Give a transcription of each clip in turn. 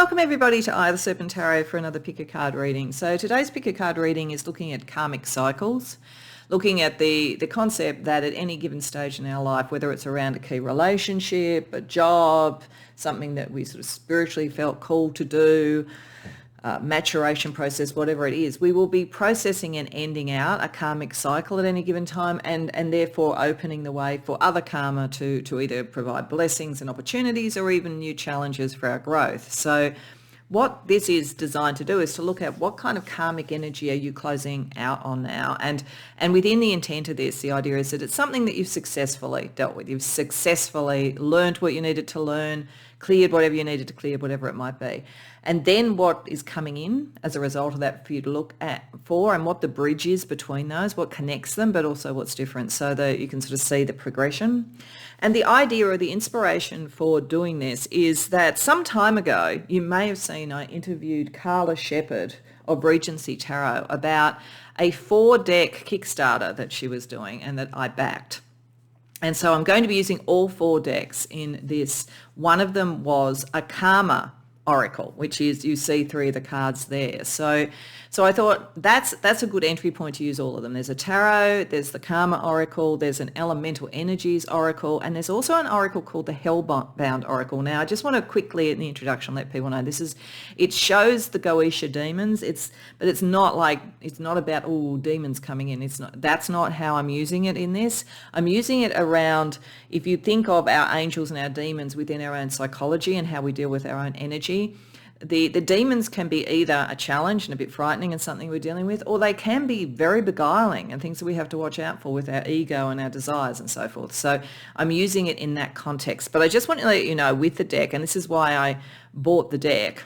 Welcome everybody to the Serpent Tarot for another pick a card reading. So today's pick a card reading is looking at karmic cycles, looking at the concept that at any given stage in our life, whether it's around a key relationship, a job, something that we sort of spiritually felt called to do, maturation process, whatever it is, we will be processing and ending out a karmic cycle at any given time and therefore opening the way for other karma to either provide blessings and opportunities or even new challenges for our growth. So what this is designed to do is to look at what kind of karmic energy are you closing out on now. And within the intent of this, the idea is that it's something that you've successfully dealt with. You've successfully learned what you needed to learn, cleared whatever you needed to clear, whatever it might be. And then what is coming in as a result of that for you to look at for, and what the bridge is between those, what connects them, but also what's different, so that you can sort of see the progression. And the idea or the inspiration for doing this is that some time ago, you may have seen I interviewed Carla Shepherd of Regency Tarot about a 4-deck Kickstarter that she was doing and that I backed. And so I'm going to be using all 4 decks in this. One of them was a karma oracle, which is, you see 3 of the cards there. So I thought that's a good entry point to use all of them. There's a tarot, there's the karma oracle, there's an elemental energies oracle, and there's also an oracle called the hellbound oracle. Now, I just want to quickly in the introduction let people know it shows the Goetia demons. But it's not about demons coming in. That's not how I'm using it in this. I'm using it around, if you think of our angels and our demons within our own psychology and how we deal with our own energy. The demons can be either a challenge and a bit frightening and something we're dealing with, or they can be very beguiling and things that we have to watch out for with our ego and our desires and so forth. So I'm using it in that context. But I just want to let you know with the deck, and this is why I bought the deck.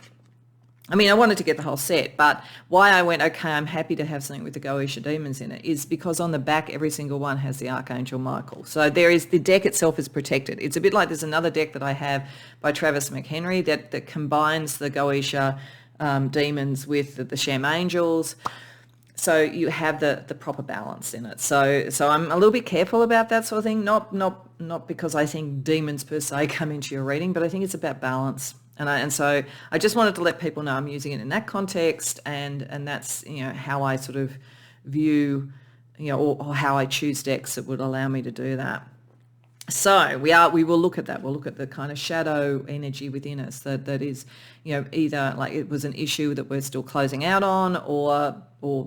I mean, I wanted to get the whole set, but why I went, okay, I'm happy to have something with the Goetia demons in it, is because on the back, every single one has the Archangel Michael. So the deck itself is protected. It's a bit like there's another deck that I have by Travis McHenry that combines the Goetia demons with the Shem angels. So you have the proper balance in it. So I'm a little bit careful about that sort of thing, not because I think demons per se come into your reading, but I think it's about balance. And so I just wanted to let people know I'm using it in that context, and that's, how I sort of view, or how I choose decks that would allow me to do that. So we will look at that. We'll look at the kind of shadow energy within us that is, either like it was an issue that we're still closing out on, or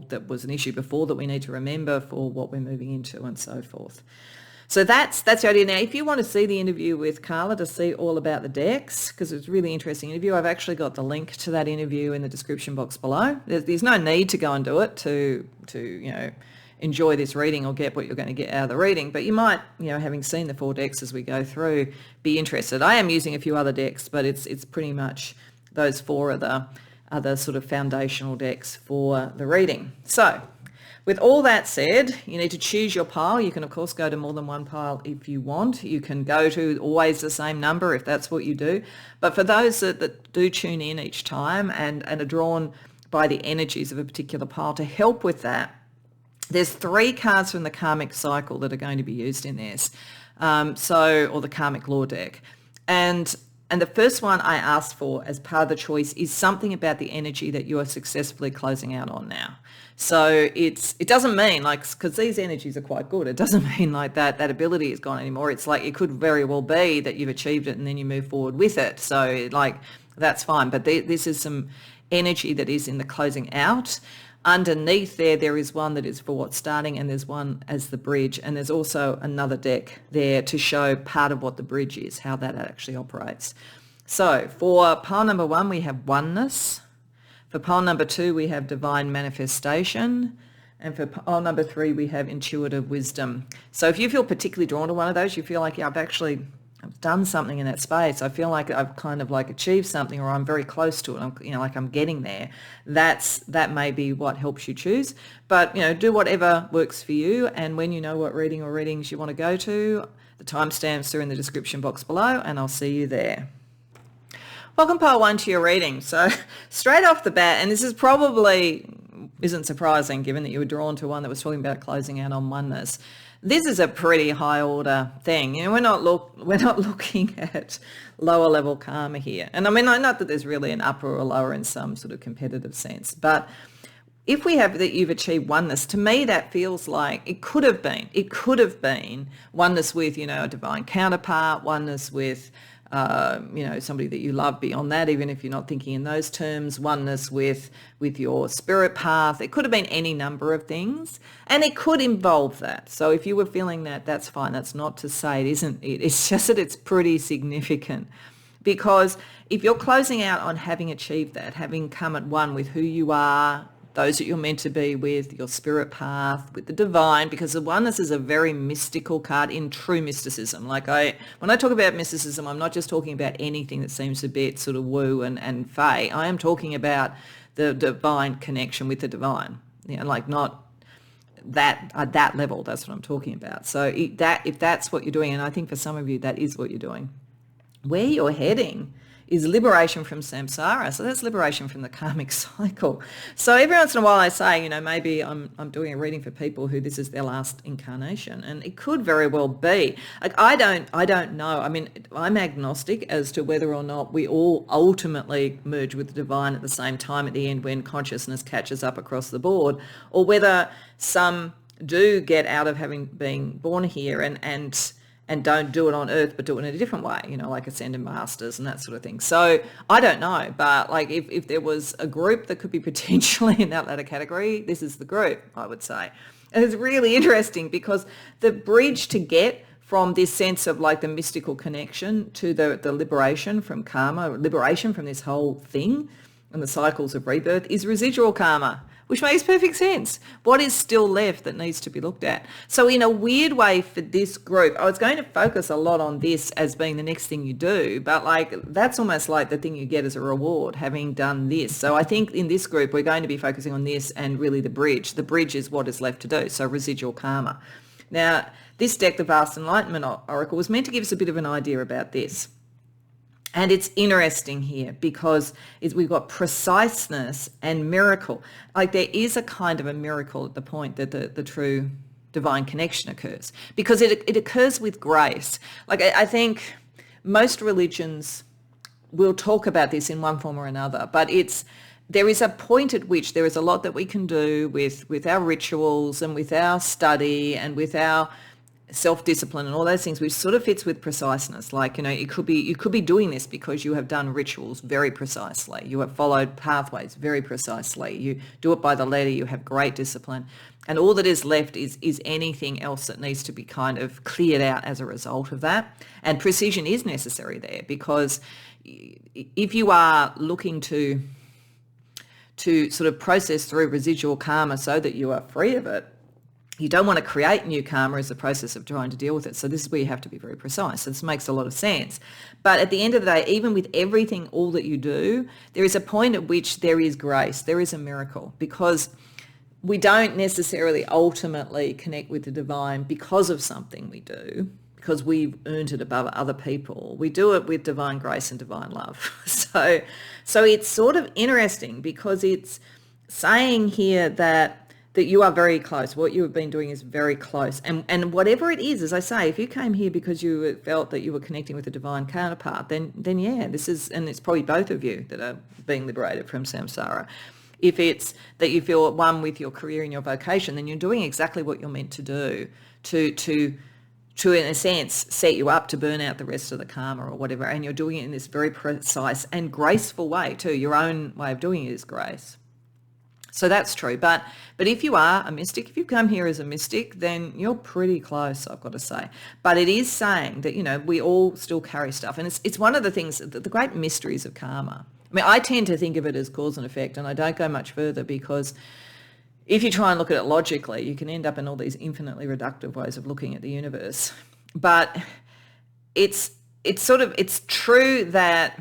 that was an issue before that we need to remember for what we're moving into, and so forth. So that's the idea. Now, if you want to see the interview with Carla to see all about the decks, because it was a really interesting interview, I've actually got the link to that interview in the description box below. There's no need to go and do it to enjoy this reading or get what you're going to get out of the reading, but you might, having seen the 4 decks as we go through, be interested. I am using a few other decks, but it's pretty much those 4 are the sort of foundational decks for the reading. So with all that said, you need to choose your pile. You can, of course, go to more than one pile if you want. You can go to always the same number if that's what you do. But for those that do tune in each time and are drawn by the energies of a particular pile, to help with that, there's 3 cards from the karmic cycle that are going to be used in this, or the karmic law deck. And the first one I asked for as part of the choice is something about the energy that you are successfully closing out on now. So it doesn't mean because these energies are quite good, it doesn't mean like that ability is gone anymore. It's like it could very well be that you've achieved it and then you move forward with it. So that's fine. But this is some energy that is in the closing out. Underneath there is one that is for what's starting, and there's one as the bridge, and there's also another deck there to show part of what the bridge is, how that actually operates. So for pile number 1, we have oneness. For pile number 2, we have divine manifestation. And for pile number 3, we have intuitive wisdom. So if you feel particularly drawn to one of those, you feel like, I've done something in that space, I feel like I've kind of achieved something, or I'm very close to it, I'm getting there, that may be what helps you choose. But, do whatever works for you, and when you know what reading or readings you want to go to, the timestamps are in the description box below, and I'll see you there. Welcome pile 1 to your reading. So straight off the bat, and this is probably isn't surprising given that you were drawn to one that was talking about closing out on oneness. This is a pretty high order thing. We're not looking at lower level karma here. And I mean, not that there's really an upper or lower in some sort of competitive sense, but if we have that you've achieved oneness, to me that feels like it could have been oneness with, a divine counterpart, oneness with, somebody that you love beyond that, even if you're not thinking in those terms, oneness with your spirit path. It could have been any number of things, and it could involve that. So if you were feeling that, that's fine. That's not to say it isn't it. It's just that it's pretty significant, because if you're closing out on having achieved that, having come at one with who you are, those that you're meant to be with, your spirit path, with the divine, because the oneness is a very mystical card in true mysticism. When I talk about mysticism, I'm not just talking about anything that seems a bit sort of woo and fey. I am talking about the divine connection with the divine, not that at that level. That's what I'm talking about. So if that's what you're doing, and I think for some of you that is what you're doing, where you're heading is liberation from samsara. So that's liberation from the karmic cycle. So every once in a while I say, maybe I'm doing a reading for people who this is their last incarnation, and it could very well be. I don't know. I mean, I'm agnostic as to whether or not we all ultimately merge with the divine at the same time at the end when consciousness catches up across the board, or whether some do get out of having been born here and don't do it on earth, but do it in a different way, like ascended masters and that sort of thing. So I don't know, but if there was a group that could be potentially in that latter category, this is the group, I would say. And it's really interesting because the bridge to get from this sense of the mystical connection to the liberation from karma, liberation from this whole thing and the cycles of rebirth is residual karma, which makes perfect sense. What is still left that needs to be looked at? So in a weird way for this group, I was going to focus a lot on this as being the next thing you do, but that's almost like the thing you get as a reward, having done this. So I think in this group, we're going to be focusing on this and really the bridge. The bridge is what is left to do, so residual karma. Now, this deck, the Vast Enlightenment Oracle, was meant to give us a bit of an idea about this. And it's interesting here because we've got preciseness and miracle. There is a kind of a miracle at the point that the true divine connection occurs, because it occurs with grace. I think most religions will talk about this in one form or another, but there is a point at which there is a lot that we can do with our rituals and with our study and with our self-discipline and all those things, which sort of fits with preciseness. You could be doing this because you have done rituals very precisely. You have followed pathways very precisely. You do it by the letter. You have great discipline. And all that is left is anything else that needs to be kind of cleared out as a result of that. And precision is necessary there, because if you are looking to sort of process through residual karma so that you are free of it, you don't want to create new karma as the process of trying to deal with it. So this is where you have to be very precise. So this makes a lot of sense. But at the end of the day, even with everything, all that you do, there is a point at which there is grace, there is a miracle, because we don't necessarily ultimately connect with the divine because of something we do, because we've earned it above other people. We do it with divine grace and divine love. So it's sort of interesting because it's saying here that you are very close. What you have been doing is very close. And whatever it is, as I say, if you came here because you felt that you were connecting with a divine counterpart, then yeah, this is, and it's probably both of you that are being liberated from samsara. If it's that you feel at one with your career and your vocation, then you're doing exactly what you're meant to do to in a sense, set you up to burn out the rest of the karma or whatever. And you're doing it in this very precise and graceful way too. Your own way of doing it is grace. So that's true. But if you are a mystic, if you come here as a mystic, then you're pretty close, I've got to say. But it is saying that, we all still carry stuff. And it's one of the things, the great mysteries of karma. I mean, I tend to think of it as cause and effect, and I don't go much further, because if you try and look at it logically, you can end up in all these infinitely reductive ways of looking at the universe. But it's true that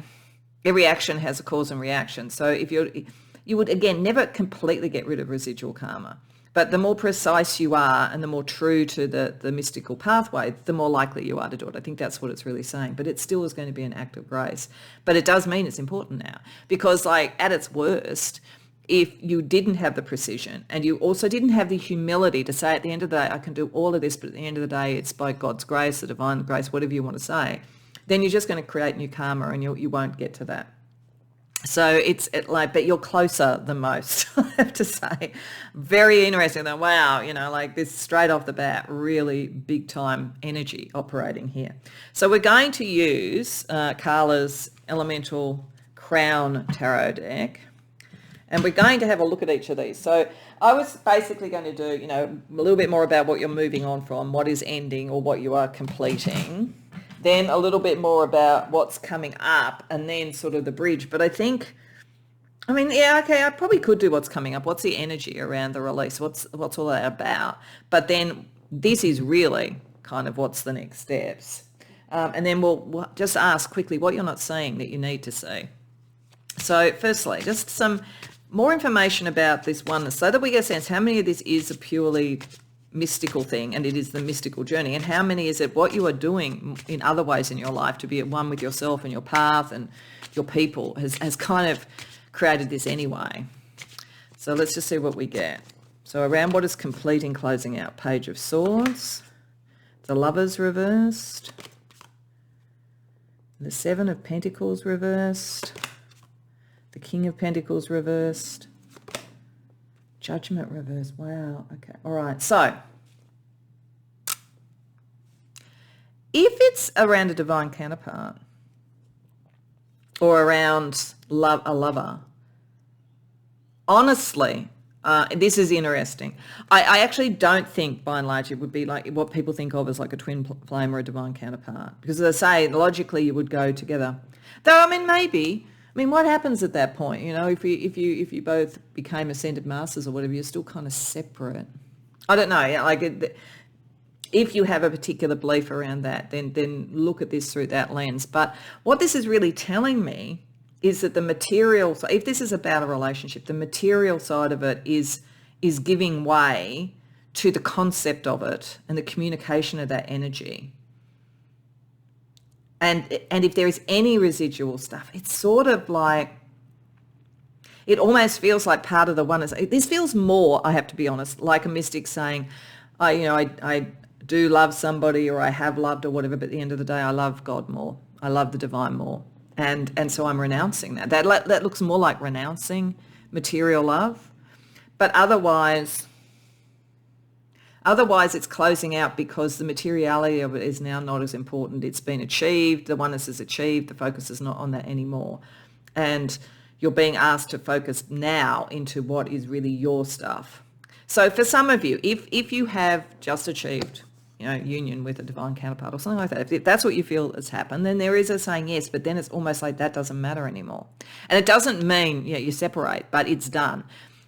every action has a cause and reaction. So if you would, again, never completely get rid of residual karma. But the more precise you are and the more true to the mystical pathway, the more likely you are to do it. I think that's what it's really saying. But it still is going to be an act of grace. But it does mean it's important now, because at its worst, if you didn't have the precision and you also didn't have the humility to say at the end of the day, I can do all of this, but at the end of the day, it's by God's grace, the divine grace, whatever you want to say, then you're just going to create new karma and you won't get to that. So but you're closer than most, I have to say. Very interesting though. Wow, like this straight off the bat, really big time energy operating here. So we're going to use Carla's Elemental Crown Tarot deck, and we're going to have a look at each of these. So I was basically going to do, a little bit more about what you're moving on from, what is ending or what you are completing. Then a little bit more about what's coming up, and then sort of the bridge. But I probably could do what's coming up. What's the energy around the release? What's all that about? But then this is really kind of what's the next steps. And then we'll just ask quickly what you're not seeing that you need to see. So firstly, just some more information about this oneness so that we get a sense how many of this is a purely mystical thing and it is the mystical journey, and how many is it what you are doing in other ways in your life to be at one with yourself and your path and your people has kind of created this anyway. So let's just see what we get. So around what is completing, closing out, Page of Swords, the Lovers reversed, the Seven of Pentacles reversed, the King of Pentacles reversed, Judgment reverse. Wow. Okay. All right. So if it's around a divine counterpart or around a lover, honestly, this is interesting. I actually don't think, by and large, it would be like what people think of as like a twin flame or a divine counterpart, because as I say, logically you would go together. Though, maybe. What happens at that point? If you both became ascended masters or whatever, you're still kind of separate. I don't know. If you have a particular belief around that, then look at this through that lens. But what this is really telling me is that the material, so if this is about a relationship, the material side of it is giving way to the concept of it and the communication of that energy. And if there is any residual stuff, it's sort of like, it almost feels like part of the oneness. This feels more, I have to be honest, like a mystic saying, I do love somebody, or I have loved or whatever, but at the end of the day, I love God more. I love the divine more. And so I'm renouncing that. That looks more like renouncing material love. But otherwise it's closing out because the materiality of it is now not as important. It's been achieved. The oneness is achieved. The focus is not on that anymore. And you're being asked to focus now into what is really your stuff. So for some of you, if you have just achieved, union with a divine counterpart or something like that, if that's what you feel has happened, then there is a saying yes, but then it's almost like that doesn't matter anymore. And it doesn't mean you separate, but it's done.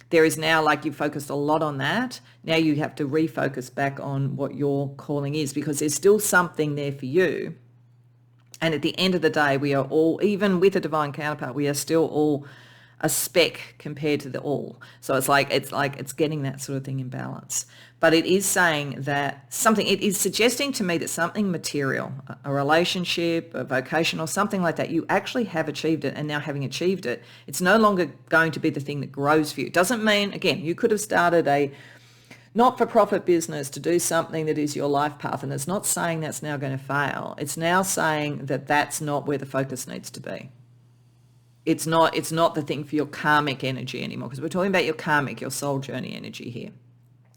There is now, like, you've focused a lot on that. Now you have to refocus back on what your calling is, because there's still something there for you. And at the end of the day, we are all, even with a divine counterpart, we are still all a speck compared to the all. So it's getting that sort of thing in balance. But it is saying that it is suggesting to me that something material, a relationship, a vocation or something like that, you actually have achieved it, and now having achieved it, it's no longer going to be the thing that grows for you. It doesn't mean, again, you could have started a not-for-profit business to do something that is your life path, and it's not saying that's now going to fail. It's now saying that that's not where the focus needs to be. It's not the thing for your karmic energy anymore, because we're talking about your karmic, your soul journey energy here.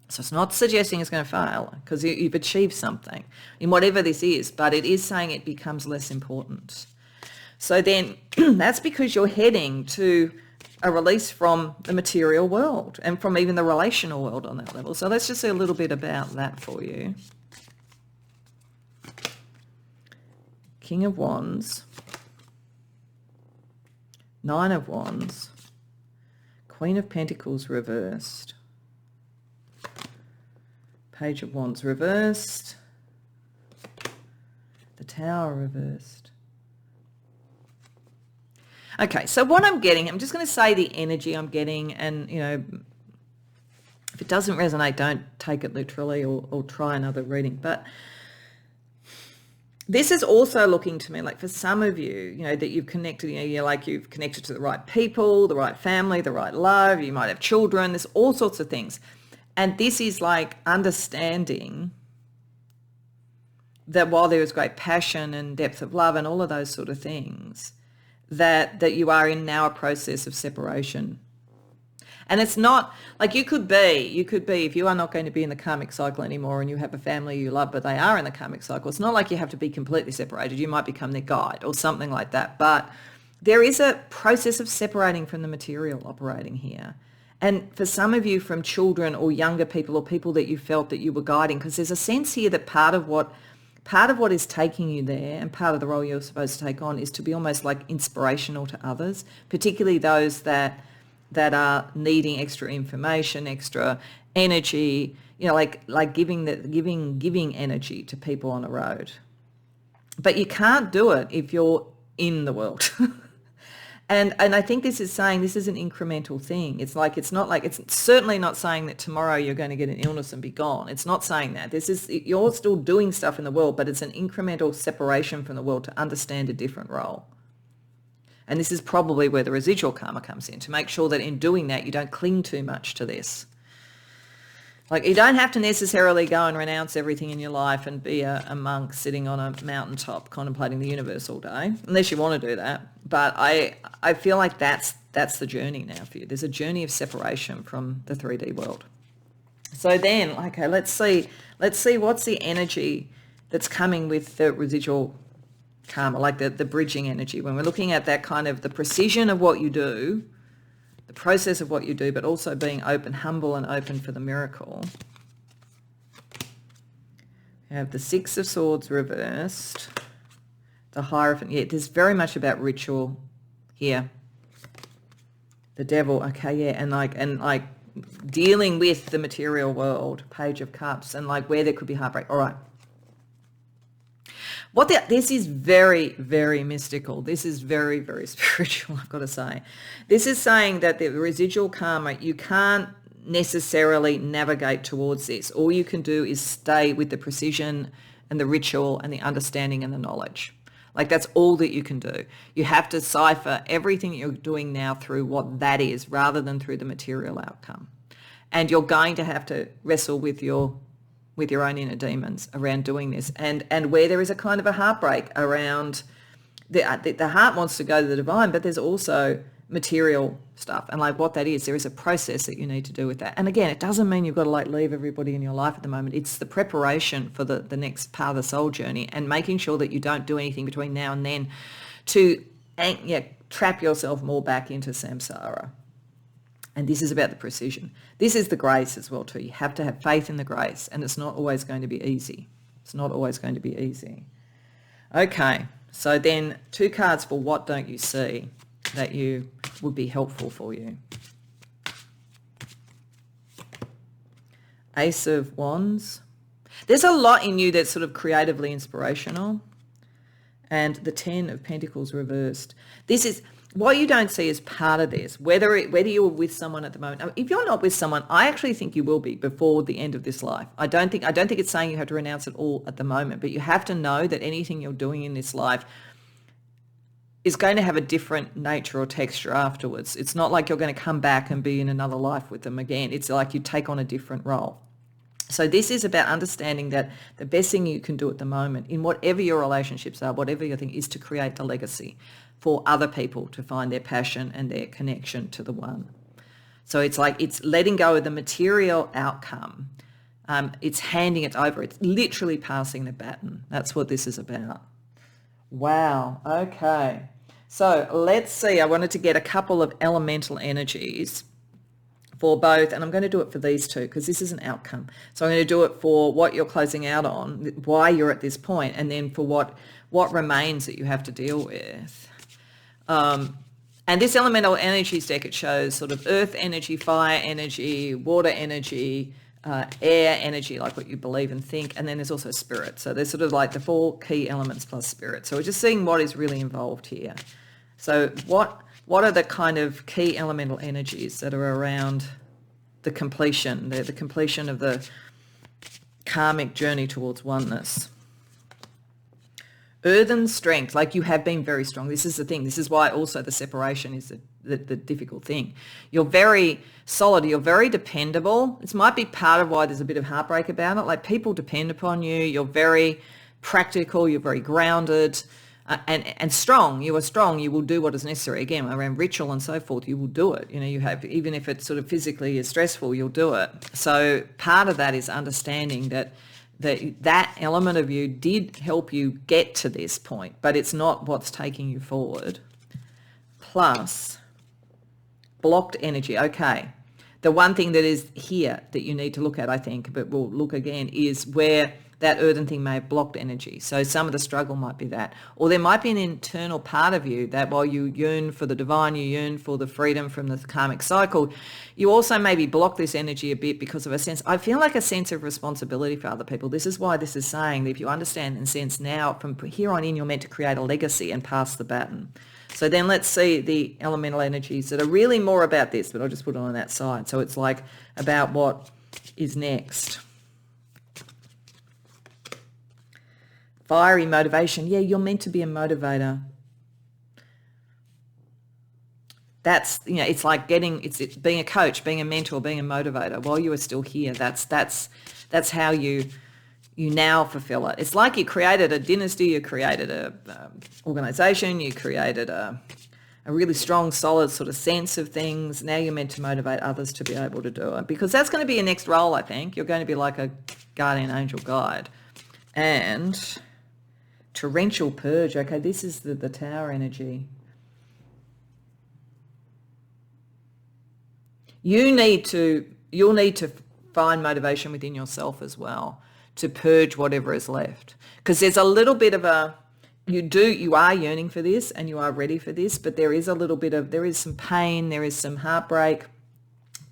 So it's not suggesting it's going to fail, because you've achieved something in whatever this is, but it is saying it becomes less important. So then that's because you're heading to a release from the material world and from even the relational world on that level. So let's just see a little bit about that for you. King of Wands, Nine of Wands, Queen of Pentacles reversed, Page of Wands reversed, the Tower reversed. Okay, so what I'm getting, I'm just going to say the energy I'm getting, and, if it doesn't resonate, don't take it literally or try another reading. But This is also looking to me like for some of you, that you've connected, you've connected to the right people, the right family, the right love, you might have children, there's all sorts of things. And this is like understanding that while there is great passion and depth of love and all of those sort of things, that you are in now a process of separation. And it's not like you could be, if you are not going to be in the karmic cycle anymore and you have a family you love, but they are in the karmic cycle, it's not like you have to be completely separated. You might become their guide or something like that. But there is a process of separating from the material operating here. And for some of you, from children or younger people or people that you felt that you were guiding, because there's a sense here that part of what is taking you there and part of the role you're supposed to take on is to be almost like inspirational to others, particularly those that are needing extra information, extra energy, like giving energy to people on the road. But you can't do it if you're in the world. And I think this is saying this is an incremental thing. It's certainly not saying that tomorrow you're going to get an illness and be gone. It's not saying that. You're still doing stuff in the world, but it's an incremental separation from the world to understand a different role. And this is probably where the residual karma comes in, to make sure that in doing that, you don't cling too much to this. Like, you don't have to necessarily go and renounce everything in your life and be a monk sitting on a mountaintop contemplating the universe all day, unless you want to do that. But I feel like that's the journey now for you. There's a journey of separation from the 3D world. So then, okay, let's see what's the energy that's coming with the residual karma, like the bridging energy. When we're looking at that kind of the precision of what you do, the process of what you do, but also being open, humble and open for the miracle. We have the Six of Swords reversed, the Hierophant. Yeah, there's very much about ritual here. The Devil, okay, yeah, and like dealing with the material world, Page of Cups, and like where there could be heartbreak. All right. This is very, very mystical. This is very, very spiritual, I've got to say. This is saying that the residual karma, you can't necessarily navigate towards this. All you can do is stay with the precision and the ritual and the understanding and the knowledge. Like, that's all that you can do. You have to cipher everything you're doing now through what that is rather than through the material outcome. And you're going to have to wrestle with your own inner demons around doing this, and where there is a kind of a heartbreak around the heart wants to go to the divine, but there's also material stuff, and like what that is, there is a process that you need to do with that. And again, it doesn't mean you've got to like leave everybody in your life at the moment. It's the preparation for the next part of the soul journey, and making sure that you don't do anything between now and then to trap yourself more back into samsara. And this is about the precision. This is the grace as well too. You have to have faith in the grace, and it's not always going to be easy. It's not always going to be easy. Okay, so then 2 cards for what don't you see that you would be helpful for you. Ace of Wands. There's a lot in you that's sort of creatively inspirational. And the 10 of Pentacles reversed. This is... what you don't see is part of this, whether you're with someone at the moment. If you're not with someone, I actually think you will be before the end of this life. I don't think it's saying you have to renounce it all at the moment, but you have to know that anything you're doing in this life is going to have a different nature or texture afterwards. It's not like you're going to come back and be in another life with them again. It's like you take on a different role. So this is about understanding that the best thing you can do at the moment, in whatever your relationships are, whatever your thing, is to create the legacy for other people to find their passion and their connection to the one. So it's like it's letting go of the material outcome. It's handing it over. It's literally passing the baton. That's what this is about. Wow. Okay. So let's see. I wanted to get a couple of elemental energies for both, and I'm going to do it for these two because this is an outcome. So I'm going to do it for what you're closing out on, why you're at this point, and then for what remains that you have to deal with. And this elemental energies deck, it shows sort of earth energy, fire energy, water energy, air energy, like what you believe and think, and then there's also spirit. So there's sort of like the 4 key elements plus spirit. So we're just seeing what is really involved here. So what are the kind of key elemental energies that are around the completion, the completion of the karmic journey towards oneness? Earthen strength, like you have been very strong. This is the thing. This is why also the separation is the difficult thing. You're very solid. You're very dependable. This might be part of why there's a bit of heartbreak about it. Like people depend upon you. You're very practical. You're very grounded and strong. You are strong. You will do what is necessary. Again, around ritual and so forth, you will do it. You know, you have, even if it sort of physically is stressful, you'll do it. So part of that is understanding that element of you did help you get to this point, but it's not what's taking you forward. Plus, blocked energy. Okay. The one thing that is here that you need to look at, I think, but we'll look again, is where that earthen thing may have blocked energy. So some of the struggle might be that. Or there might be an internal part of you that while you yearn for the divine, you yearn for the freedom from the karmic cycle, you also maybe block this energy a bit because of a sense, I feel like a sense of responsibility for other people. This is why this is saying that if you understand and sense now, from here on in, you're meant to create a legacy and pass the baton. So then let's see the elemental energies that are really more about this, but I'll just put it on that side. So it's like about what is next. Fiery motivation. Yeah, you're meant to be a motivator. That's, you know, it's like it's being a coach, being a mentor, being a motivator while you are still here. That's how you now fulfill it. It's like you created a dynasty, you created a organization, you created a really strong, solid sort of sense of things. Now you're meant to motivate others to be able to do it, because that's going to be your next role, I think. You're going to be like a guardian angel guide. And torrential purge. Okay, this is the tower energy. You'll need to find motivation within yourself as well to purge whatever is left. Because there's a little bit of you are yearning for this and you are ready for this, but there is some pain, there is some heartbreak.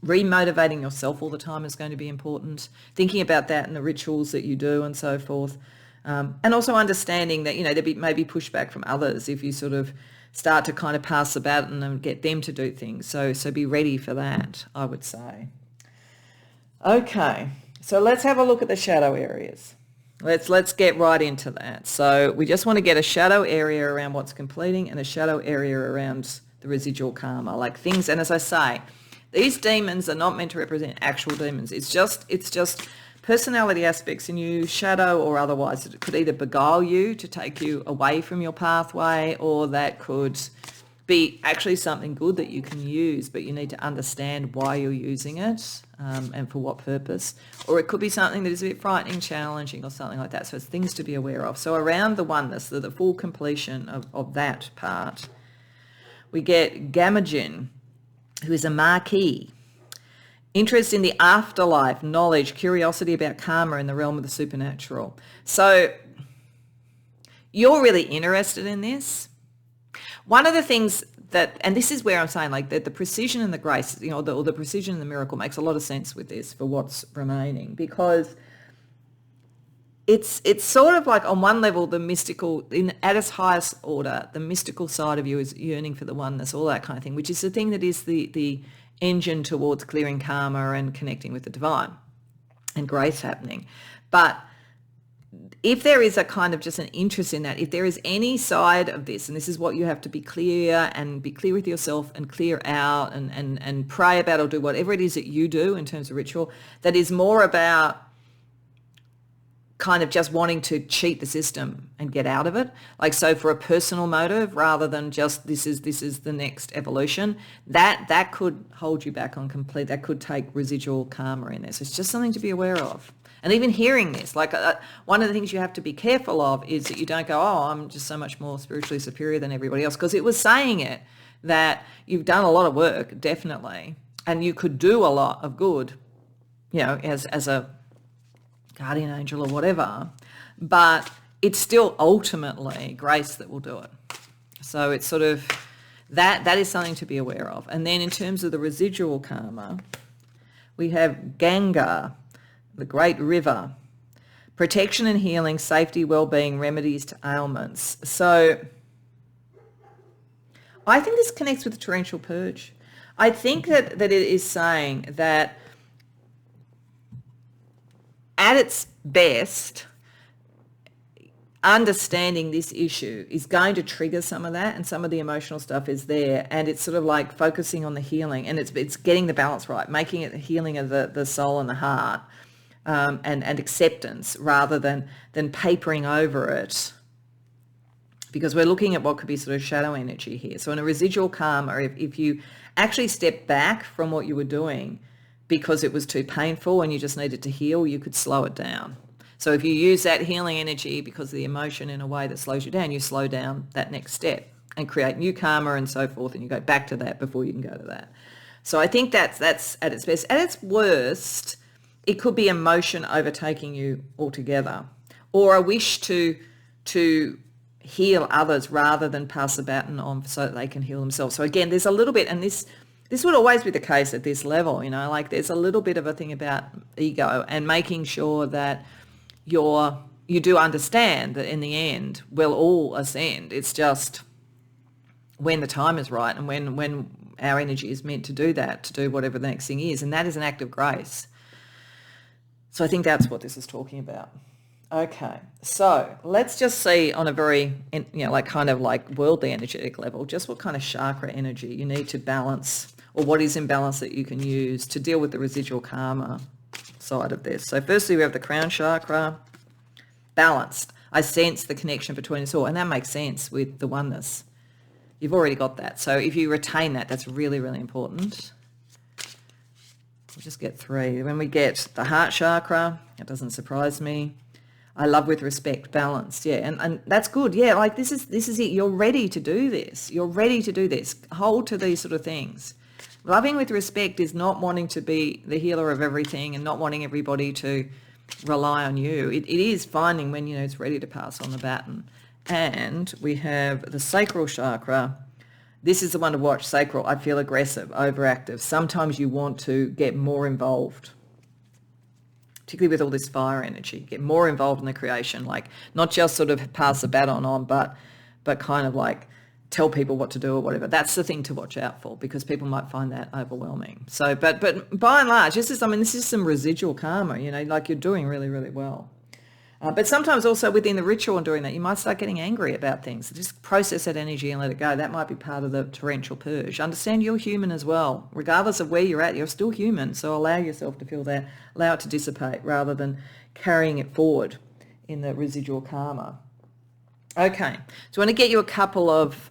Remotivating yourself all the time is going to be important. Thinking about that and the rituals that you do and so forth. And also understanding that, you know, there may be pushback from others if you sort of start to kind of pass the baton and get them to do things. So be ready for that, I would say. Okay, so let's have a look at the shadow areas. Let's get right into that. So we just want to get a shadow area around what's completing and a shadow area around the residual karma, like things. And as I say, these demons are not meant to represent actual demons. It's just personality aspects in you, shadow or otherwise, that could either beguile you to take you away from your pathway, or that could be actually something good that you can use, but you need to understand why you're using it and for what purpose. Or it could be something that is a bit frightening, challenging, or something like that. So it's things to be aware of. So around the oneness, the full completion of that part, we get Gamajin, who is a marquee. Interest in the afterlife, knowledge, curiosity about karma in the realm of the supernatural. So you're really interested in this. One of the things that, and this is where I'm saying like that the precision and the grace, you know, or the precision and the miracle makes a lot of sense with this for what's remaining, because it's sort of like on one level the mystical, at its highest order, the mystical side of you is yearning for the oneness, all that kind of thing, which is the thing that is the engine towards clearing karma and connecting with the divine and grace happening. But if there is a kind of just an interest in that, if there is any side of this, and this is what you have to be clear with yourself and clear out and pray about or do whatever it is that you do in terms of ritual, that is more about kind of just wanting to cheat the system and get out of it. Like, so for a personal motive rather than just this is the next evolution, that could hold you back on complete, that could take residual karma in there. So it's just something to be aware of. And even hearing this, like one of the things you have to be careful of is that you don't go, oh, I'm just so much more spiritually superior than everybody else, because it was saying it that you've done a lot of work, definitely, and you could do a lot of good, you know, as a guardian angel or whatever, but it's still ultimately grace that will do it. So it's sort of that is something to be aware of. And then in terms of the residual karma, we have Ganga, the great river, protection and healing, safety, well-being, remedies to ailments. So I think this connects with the torrential purge. I think that it is saying that at its best, understanding this issue is going to trigger some of that, and some of the emotional stuff is there, and it's sort of like focusing on the healing, and it's getting the balance right, making it the healing of the soul and the heart, and acceptance rather than papering over it, because we're looking at what could be sort of shadow energy here. So in a residual karma, if you actually step back from what you were doing because it was too painful and you just needed to heal, you could slow it down. So if you use that healing energy because of the emotion in a way that slows you down, you slow down that next step and create new karma and so forth, and you go back to that before you can go to that. So I think that's at its best. At its worst, it could be emotion overtaking you altogether, or a wish to heal others rather than pass the baton on so that they can heal themselves. So again, there's a little bit, and this would always be the case at this level, like there's a little bit of a thing about ego and making sure that you do understand that in the end we'll all ascend. It's just when the time is right and when our energy is meant to do that, to do whatever the next thing is, and that is an act of grace. So I think that's what this is talking about. Okay, so let's just see on a very, kind of like worldly energetic level, just what kind of chakra energy you need to balance, or what is in balance that you can use to deal with the residual karma side of this. So firstly, we have the crown chakra, balanced. I sense the connection between us all, and that makes sense with the oneness. You've already got that. So if you retain that, that's really, really important. We'll just get 3. When we get the heart chakra, it doesn't surprise me. I love with respect, balanced, yeah, and that's good, yeah. Like this is it. You're ready to do this. You're ready to do this. Hold to these sort of things. Loving with respect is not wanting to be the healer of everything and not wanting everybody to rely on you. It is finding when it's ready to pass on the baton. And we have the sacral chakra. This is the one to watch. Sacral. I feel aggressive, overactive. Sometimes you want to get more involved, particularly with all this fire energy. Get more involved in the creation, like not just sort of pass the baton on, but kind of like tell people what to do or whatever. That's the thing to watch out for, because people might find that overwhelming. So, but by and large, this is some residual karma, like you're doing really, really well. But sometimes also within the ritual and doing that, you might start getting angry about things. Just process that energy and let it go. That might be part of the torrential purge. Understand you're human as well. Regardless of where you're at, you're still human. So allow yourself to feel that. Allow it to dissipate rather than carrying it forward in the residual karma. Okay, so I want to get you a couple of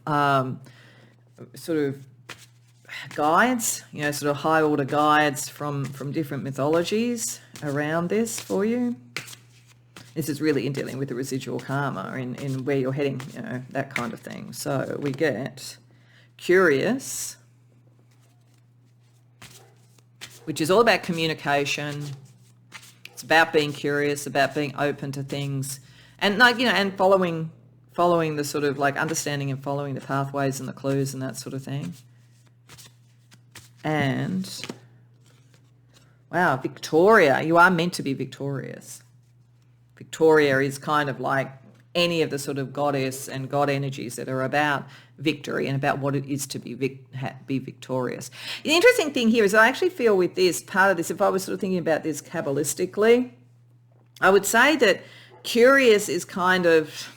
sort of guides, sort of high order guides from different mythologies around this for you. This is really in dealing with the residual karma, in where you're heading, that kind of thing. So we get curious, which is all about communication. It's about being curious, about being open to things, and and following the sort of like understanding and following the pathways and the clues and that sort of thing. And wow, Victoria, you are meant to be victorious. Victoria is kind of like any of the sort of goddess and god energies that are about victory and about what it is to be victorious. The interesting thing here is I actually feel with this, part of this, if I was sort of thinking about this Kabbalistically, I would say that curious is kind of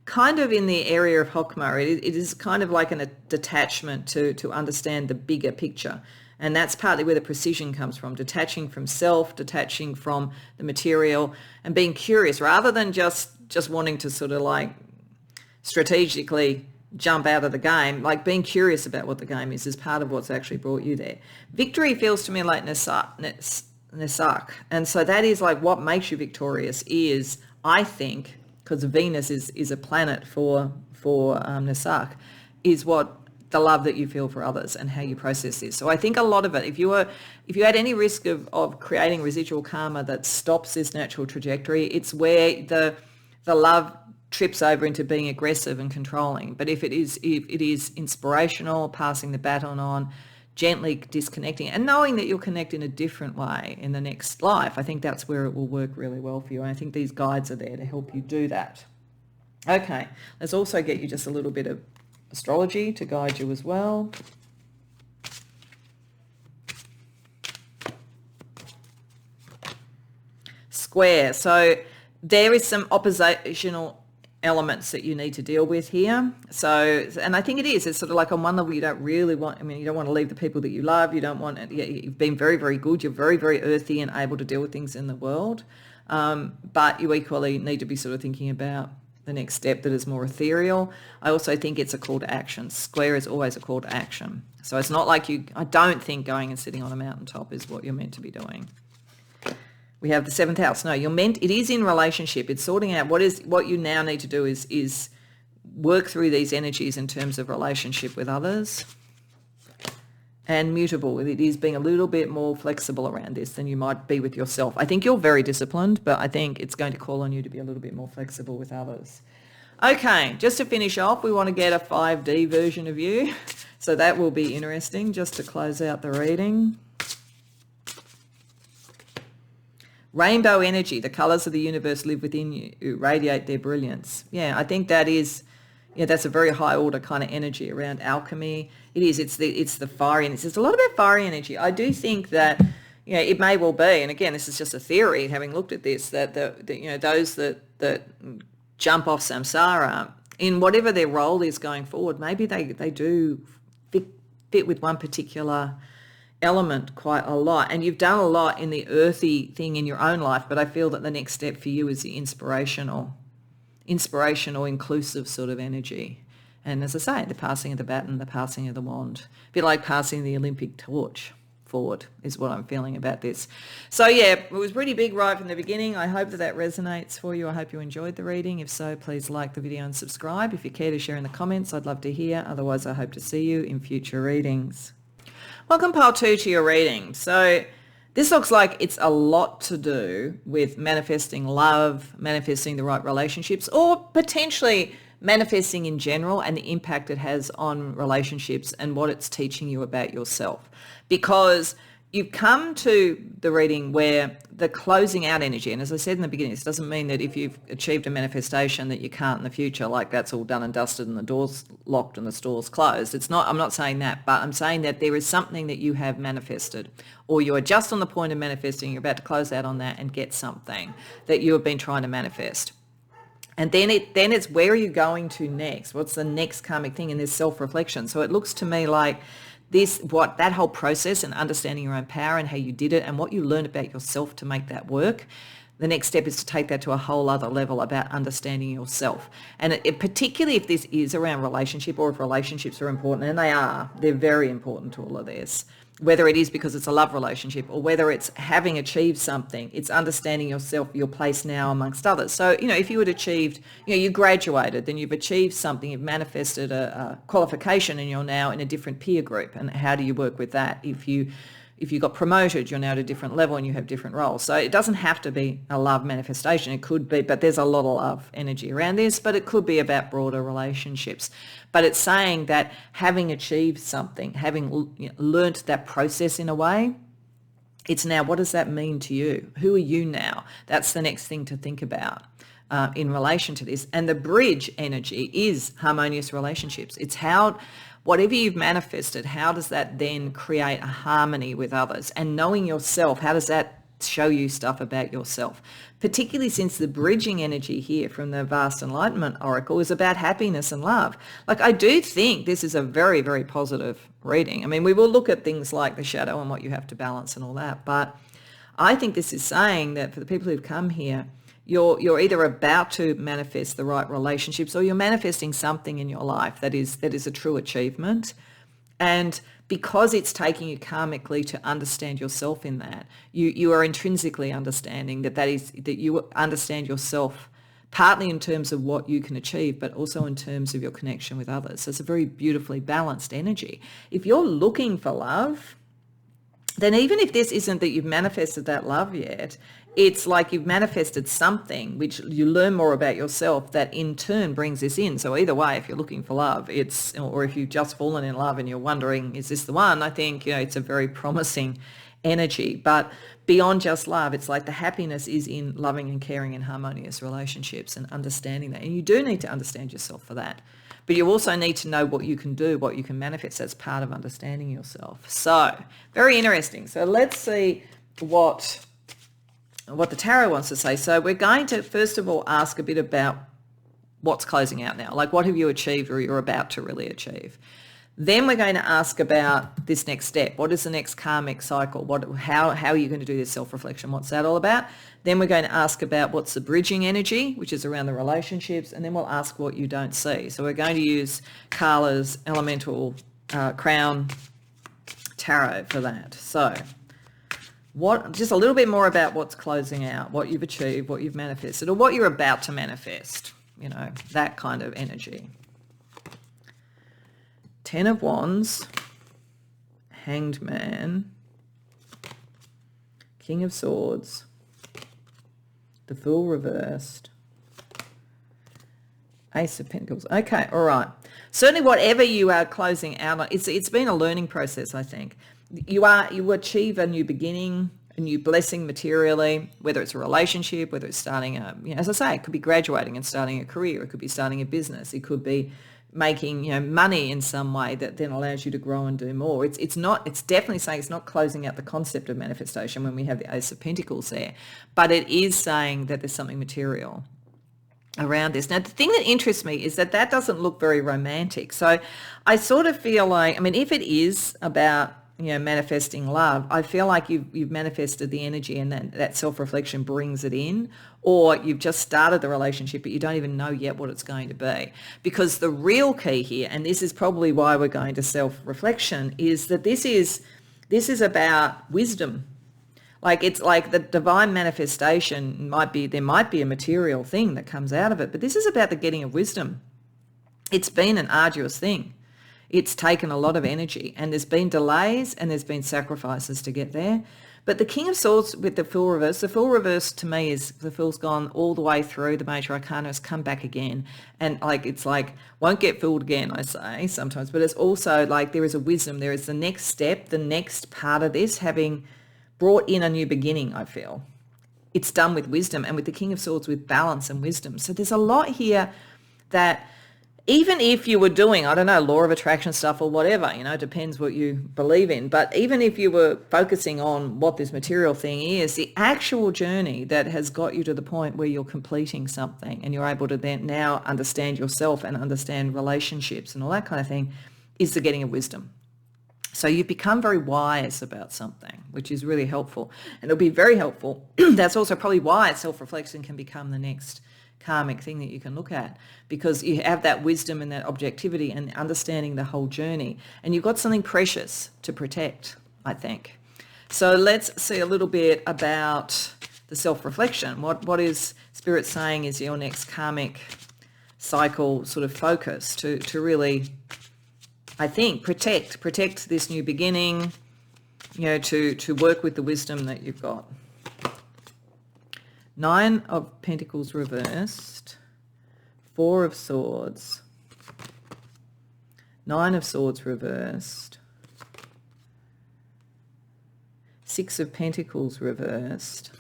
in the area of Hokmah. It is kind of like a detachment to understand the bigger picture. And that's partly where the precision comes from, detaching from self, detaching from the material, and being curious rather than just wanting to sort of like strategically jump out of the game. Like being curious about what the game is part of what's actually brought you there. Victory feels to me like Nesak. And so that is like what makes you victorious is, I think, because Venus is a planet for Nesak, is what the love that you feel for others and how you process this. So I think a lot of it, if you had any risk of creating residual karma that stops this natural trajectory, it's where the love trips over into being aggressive and controlling. But if it is inspirational, passing the baton on, gently disconnecting and knowing that you'll connect in a different way in the next life, I think that's where it will work really well for you. And I think these guides are there to help you do that. Okay, let's also get you just a little bit of astrology to guide you as well. Square. So there is some oppositional elements that you need to deal with here. So, and I think it's sort of like on one level you don't really want, you don't want to leave the people that you love. You don't want, you've been very, very good. You're very, very earthy and able to deal with things in the world. But you equally need to be sort of thinking about the next step that is more ethereal. I also think it's a call to action. Square is always a call to action. So it's not like I don't think going and sitting on a mountaintop is what you're meant to be doing. We have the 7th house. No, it is in relationship. It's sorting out what you now need to do is work through these energies in terms of relationship with others. And mutable. It is being a little bit more flexible around this than you might be with yourself. I think you're very disciplined, but I think it's going to call on you to be a little bit more flexible with others. Okay, just to finish off, we want to get a 5D version of you. So that will be interesting just to close out the reading. Rainbow energy, the colours of the universe live within you, radiate their brilliance. Yeah, I think that is, that's a very high order kind of energy around alchemy. It is, it's the fiery energy. There's a lot about fiery energy. I do think that, it may well be, and again, this is just a theory, having looked at this, that those that jump off samsara, in whatever their role is going forward, maybe they do fit with one particular element quite a lot. And you've done a lot in the earthy thing in your own life, but I feel that the next step for you is the inspirational, inclusive sort of energy. And as I say, the passing of the baton, the passing of the wand, a bit like passing the Olympic torch forward is what I'm feeling about this. So yeah, it was pretty big right from the beginning. I hope that resonates for you. I hope you enjoyed the reading. If so, please like the video and subscribe. If you care to share in the comments, I'd love to hear. Otherwise, I hope to see you in future readings. Welcome pile 2 to your reading. So this looks like it's a lot to do with manifesting love, manifesting the right relationships, or potentially manifesting in general and the impact it has on relationships and what it's teaching you about yourself. Because you've come to the reading where the closing out energy, and as I said in the beginning, this doesn't mean that if you've achieved a manifestation that you can't in the future, like that's all done and dusted and the door's locked and the store's closed. I'm not saying that, but I'm saying that there is something that you have manifested, or you are just on the point of manifesting, you're about to close out on that and get something that you have been trying to manifest. And then it's where are you going to next? What's the next karmic thing? And there's self-reflection. So it looks to me like that whole process and understanding your own power and how you did it and what you learned about yourself to make that work. The next step is to take that to a whole other level about understanding yourself. And particularly if this is around relationship, or if relationships are important, and they're very important to all of this. Whether it is because it's a love relationship or whether it's having achieved something, it's understanding yourself, your place now amongst others. So, if you had achieved, you graduated, then you've achieved something, you've manifested a qualification and you're now in a different peer group. And how do you work with that? If you got promoted, you're now at a different level and you have different roles. So it doesn't have to be a love manifestation. It could be, but there's a lot of love energy around this, but it could be about broader relationships. But it's saying that having achieved something, having learnt that process in a way, it's now, what does that mean to you? Who are you now? That's the next thing to think about in relation to this. And the bridge energy is harmonious relationships. It's how, whatever you've manifested, how does that then create a harmony with others? And knowing yourself, how does that show you stuff about yourself? Particularly since the bridging energy here from the Vast Enlightenment Oracle is about happiness and love. Like, I do think this is a very, very positive reading. I mean, we will look at things like the shadow and what you have to balance and all that, but I think this is saying that for the people who've come here, you're either about to manifest the right relationships, or you're manifesting something in your life that is a true achievement. And because it's taking you karmically to understand yourself in that, you are intrinsically understanding that you understand yourself partly in terms of what you can achieve, but also in terms of your connection with others. So it's a very beautifully balanced energy. If you're looking for love, then even if this isn't that you've manifested that love yet, it's like you've manifested something which you learn more about yourself that in turn brings this in. So either way, if you're looking for love, or if you've just fallen in love and you're wondering, is this the one? I think, it's a very promising energy. But beyond just love, it's like the happiness is in loving and caring and harmonious relationships and understanding that. And you do need to understand yourself for that. But you also need to know what you can do, what you can manifest. That's part of understanding yourself. So very interesting. So let's see what the tarot wants to say. So we're going to, first of all, ask a bit about what's closing out now? Like, what have you achieved or you're about to really achieve? Then we're going to ask about this next step. What is the next karmic cycle? How are you going to do this self-reflection? What's that all about? Then we're going to ask about what's the bridging energy, which is around the relationships, and then we'll ask what you don't see. So we're going to use Carla's Elemental Crown Tarot for that. So just a little bit more about what's closing out, what you've achieved, what you've manifested, or what you're about to manifest, that kind of energy. 10 of Wands, Hanged Man, King of Swords, the Fool reversed, Ace of Pentacles. Okay, all right. Certainly whatever you are closing out on, it's been a learning process, I think. You achieve a new beginning, a new blessing materially, whether it's a relationship, whether it's starting as I say, it could be graduating and starting a career, it could be starting a business, it could be making money in some way that then allows you to grow and do more. It's definitely saying it's not closing out the concept of manifestation when we have the Ace of Pentacles there, but it is saying that there's something material around this. Now, the thing that interests me is that doesn't look very romantic. So I sort of feel like, if it is about manifesting love, I feel like you've manifested the energy and that self-reflection brings it in, or you've just started the relationship but you don't even know yet what it's going to be. Because the real key here, and this is probably why we're going to self-reflection, is that this is about wisdom. Like, it's like the divine manifestation there might be a material thing that comes out of it, but this is about the getting of wisdom. It's been an arduous thing. It's taken a lot of energy, and there's been delays and there's been sacrifices to get there. But the King of Swords with the Fool reverse to me is the Fool's gone all the way through the major arcana, has come back again. And it's like, won't get fooled again, I say sometimes, but it's also like there is a wisdom. There is the next step, the next part of this, having brought in a new beginning, I feel. It's done with wisdom, and with the King of Swords with balance and wisdom. So there's a lot here that, even if you were doing, I don't know, law of attraction stuff or whatever, depends what you believe in. But even if you were focusing on what this material thing is, the actual journey that has got you to the point where you're completing something and you're able to then now understand yourself and understand relationships and all that kind of thing is the getting of wisdom. So you've become very wise about something, which is really helpful. And it'll be very helpful. That's also probably why self-reflection can become the next karmic thing that you can look at, because you have that wisdom and that objectivity and understanding the whole journey, and you've got something precious to protect, I think. So let's see a little bit about the self-reflection. What is Spirit saying is your next karmic cycle sort of focus to really, I think, protect this new beginning, to work with the wisdom that you've got. 9 of Pentacles reversed, 4 of Swords, 9 of Swords reversed, 6 of Pentacles reversed,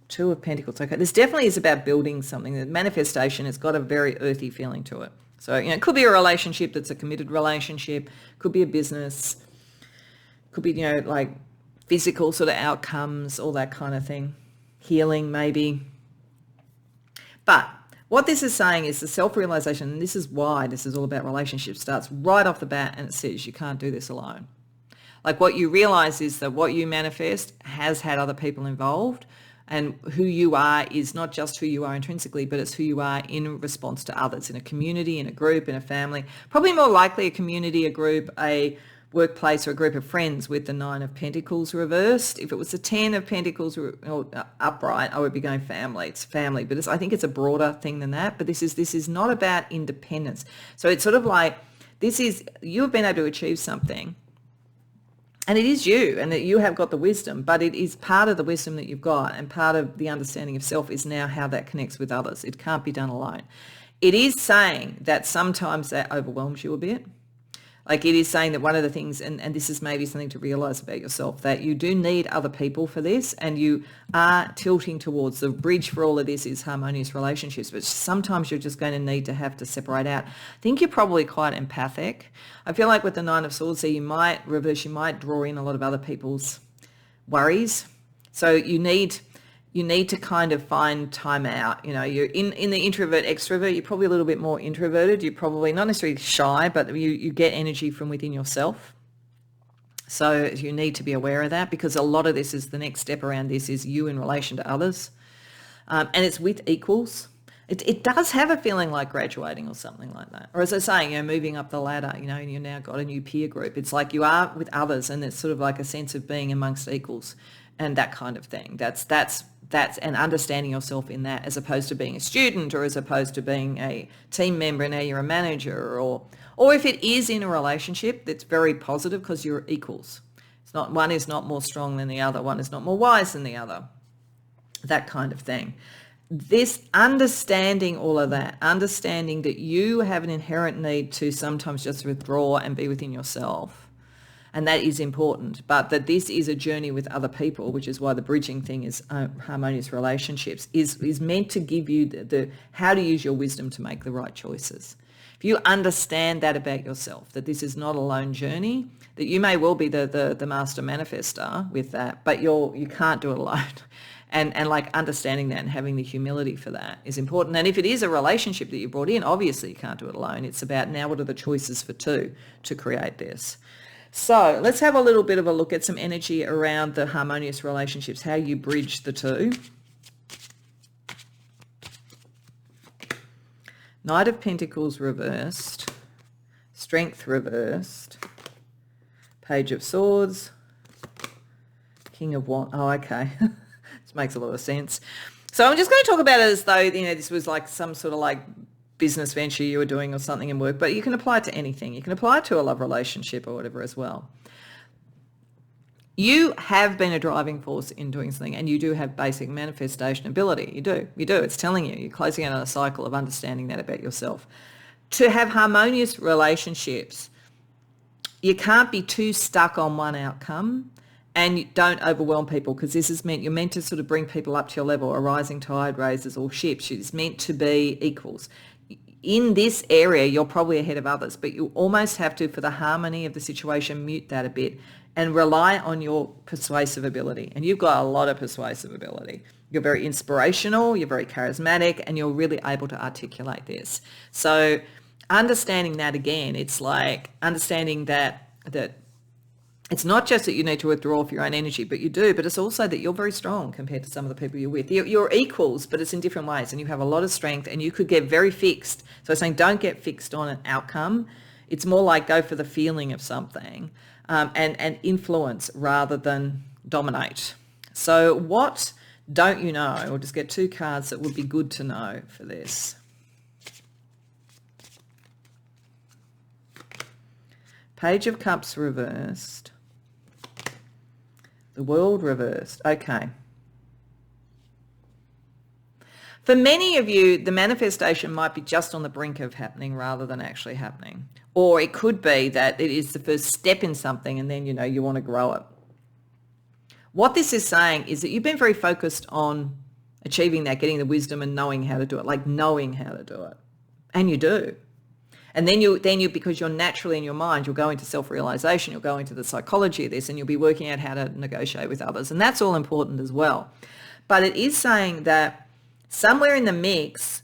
2 of Pentacles. Okay, this definitely is about building something. The manifestation has got a very earthy feeling to it. So, it could be a relationship that's a committed relationship, could be a business, could be, like physical sort of outcomes, all that kind of thing. Healing maybe. But what this is saying is the self-realization, and this is why this is all about relationships, starts right off the bat, and it says you can't do this alone. Like, what you realize is that what you manifest has had other people involved, and who you are is not just who you are intrinsically, but it's who you are in response to others, in a community, in a group, in a family. Probably more likely a community, a group, a workplace, or a group of friends with the 9 of Pentacles reversed. If it was the 10 of Pentacles upright, I would be going family. It's family, but I think it's a broader thing than that. But this is not about independence. So it's sort of like, you've been able to achieve something, and it is you, and that you have got the wisdom, but it is part of the wisdom that you've got, and part of the understanding of self is now how that connects with others. It can't be done alone. It is saying that sometimes that overwhelms you a bit. Like, it is saying that one of the things, and this is maybe something to realize about yourself, that you do need other people for this, and you are tilting towards the bridge for all of this is harmonious relationships, but sometimes you're just going to need to have to separate out. I think you're probably quite empathic. I feel like with the 9 of Swords, so you might draw in a lot of other people's worries. So you need you need to kind of find time out. You know, you're in the introvert extrovert, you're probably a little bit more introverted. You're probably not necessarily shy, but you get energy from within yourself. So you need to be aware of that, because a lot of this is the next step around this is you in relation to others. And it's with equals. It does have a feeling like graduating or something like that. Or as I say, you know, moving up the ladder, you know, and you've now got a new peer group. It's like you are with others, and it's sort of like a sense of being amongst equals and that kind of thing. That's and understanding yourself in that, as opposed to being a student or as opposed to being a team member and now you're a manager, or if it is in a relationship that's very positive because you're equals. It's not, one is not more strong than the other, one is not more wise than the other, that kind of thing. This understanding all of that, understanding that you have an inherent need to sometimes just withdraw and be within yourself, and that is important, but that this is a journey with other people, which is why the bridging thing is harmonious relationships, is meant to give you the how to use your wisdom to make the right choices. If you understand that about yourself, that this is not a lone journey, that you may well be the master manifestor with that, but you can't do it alone. And like understanding that and having the humility for that is important. And if it is a relationship that you brought in, obviously you can't do it alone. It's about now what are the choices for two to create this. So let's have a little bit of a look at some energy around the harmonious relationships, how you bridge the two. Knight of Pentacles reversed, Strength reversed, Page of Swords, King of Wands. Oh, okay. This makes a lot of sense. So I'm just going to talk about it as though, you know, this was like some sort of like business venture you were doing or something in work, but you can apply it to anything. You can apply it to a love relationship or whatever as well. You have been a driving force in doing something, and you do have basic manifestation ability. You do. It's telling you. You're closing out on a cycle of understanding that about yourself. To have harmonious relationships, you can't be too stuck on one outcome, and you don't overwhelm people, because this is you're meant to sort of bring people up to your level. A rising tide raises all ships. It's meant to be equals. In this area, you're probably ahead of others, but you almost have to, for the harmony of the situation, mute that a bit and rely on your persuasive ability. And you've got a lot of persuasive ability. You're very inspirational, you're very charismatic, and you're really able to articulate this. So understanding that again, it's like understanding that it's not just that you need to withdraw off your own energy, but you do, but it's also that you're very strong compared to some of the people you're with. You're equals, but it's in different ways, and you have a lot of strength, and you could get very fixed. So I'm saying don't get fixed on an outcome. It's more like go for the feeling of something, and influence rather than dominate. So what don't you know? We'll just get two cards that would be good to know for this. Page of Cups reversed. The World reversed. Okay. For many of you, the manifestation might be just on the brink of happening rather than actually happening. Or it could be that it is the first step in something, and then, you know, you want to grow it. What this is saying is that you've been very focused on achieving that, getting the wisdom and knowing how to do it, like knowing how to do it. And you do. And then you, because you're naturally in your mind, you'll go into self-realization, you'll go into the psychology of this, and you'll be working out how to negotiate with others. And that's all important as well. But it is saying that somewhere in the mix,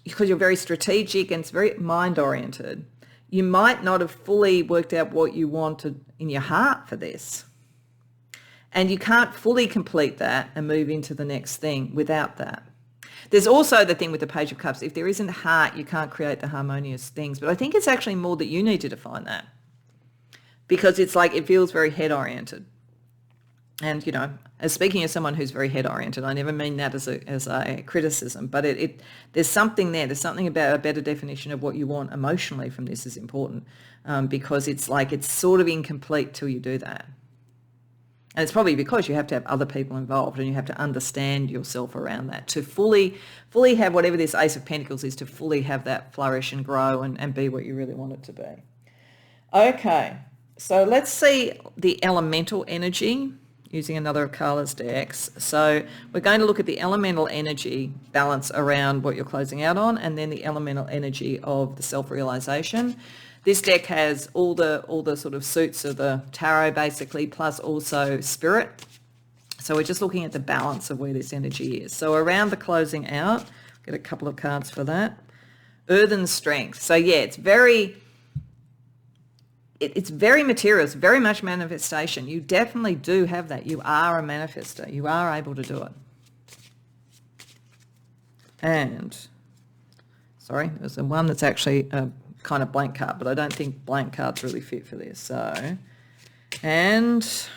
because you're very strategic and it's very mind-oriented, you might not have fully worked out what you wanted in your heart for this. And you can't fully complete that and move into the next thing without that. There's also the thing with the Page of Cups. If there isn't heart, you can't create the harmonious things. But I think it's actually more that you need to define that, because it's like it feels very head-oriented. And, you know, as speaking as someone who's very head-oriented, I never mean that as a criticism, but there's something there. There's something about a better definition of what you want emotionally from this is important, because it's like it's sort of incomplete till you do that. And it's probably because you have to have other people involved, and you have to understand yourself around that to fully have whatever this Ace of Pentacles is, to fully have that flourish and grow and be what you really want it to be. Okay, so let's see the elemental energy using another of Carla's decks. So we're going to look at the elemental energy balance around what you're closing out on, and then the elemental energy of the self-realization. This deck has all the sort of suits of the tarot basically, plus also spirit. So we're just looking at the balance of where this energy is. So around the closing out, get a couple of cards for that. Earthen strength. So yeah, it's very material. It's very much manifestation. You definitely do have that. You are a manifester. You are able to do it. And, sorry, there's one that's actually a kind of blank card, but I don't think blank cards really fit for this. So, and,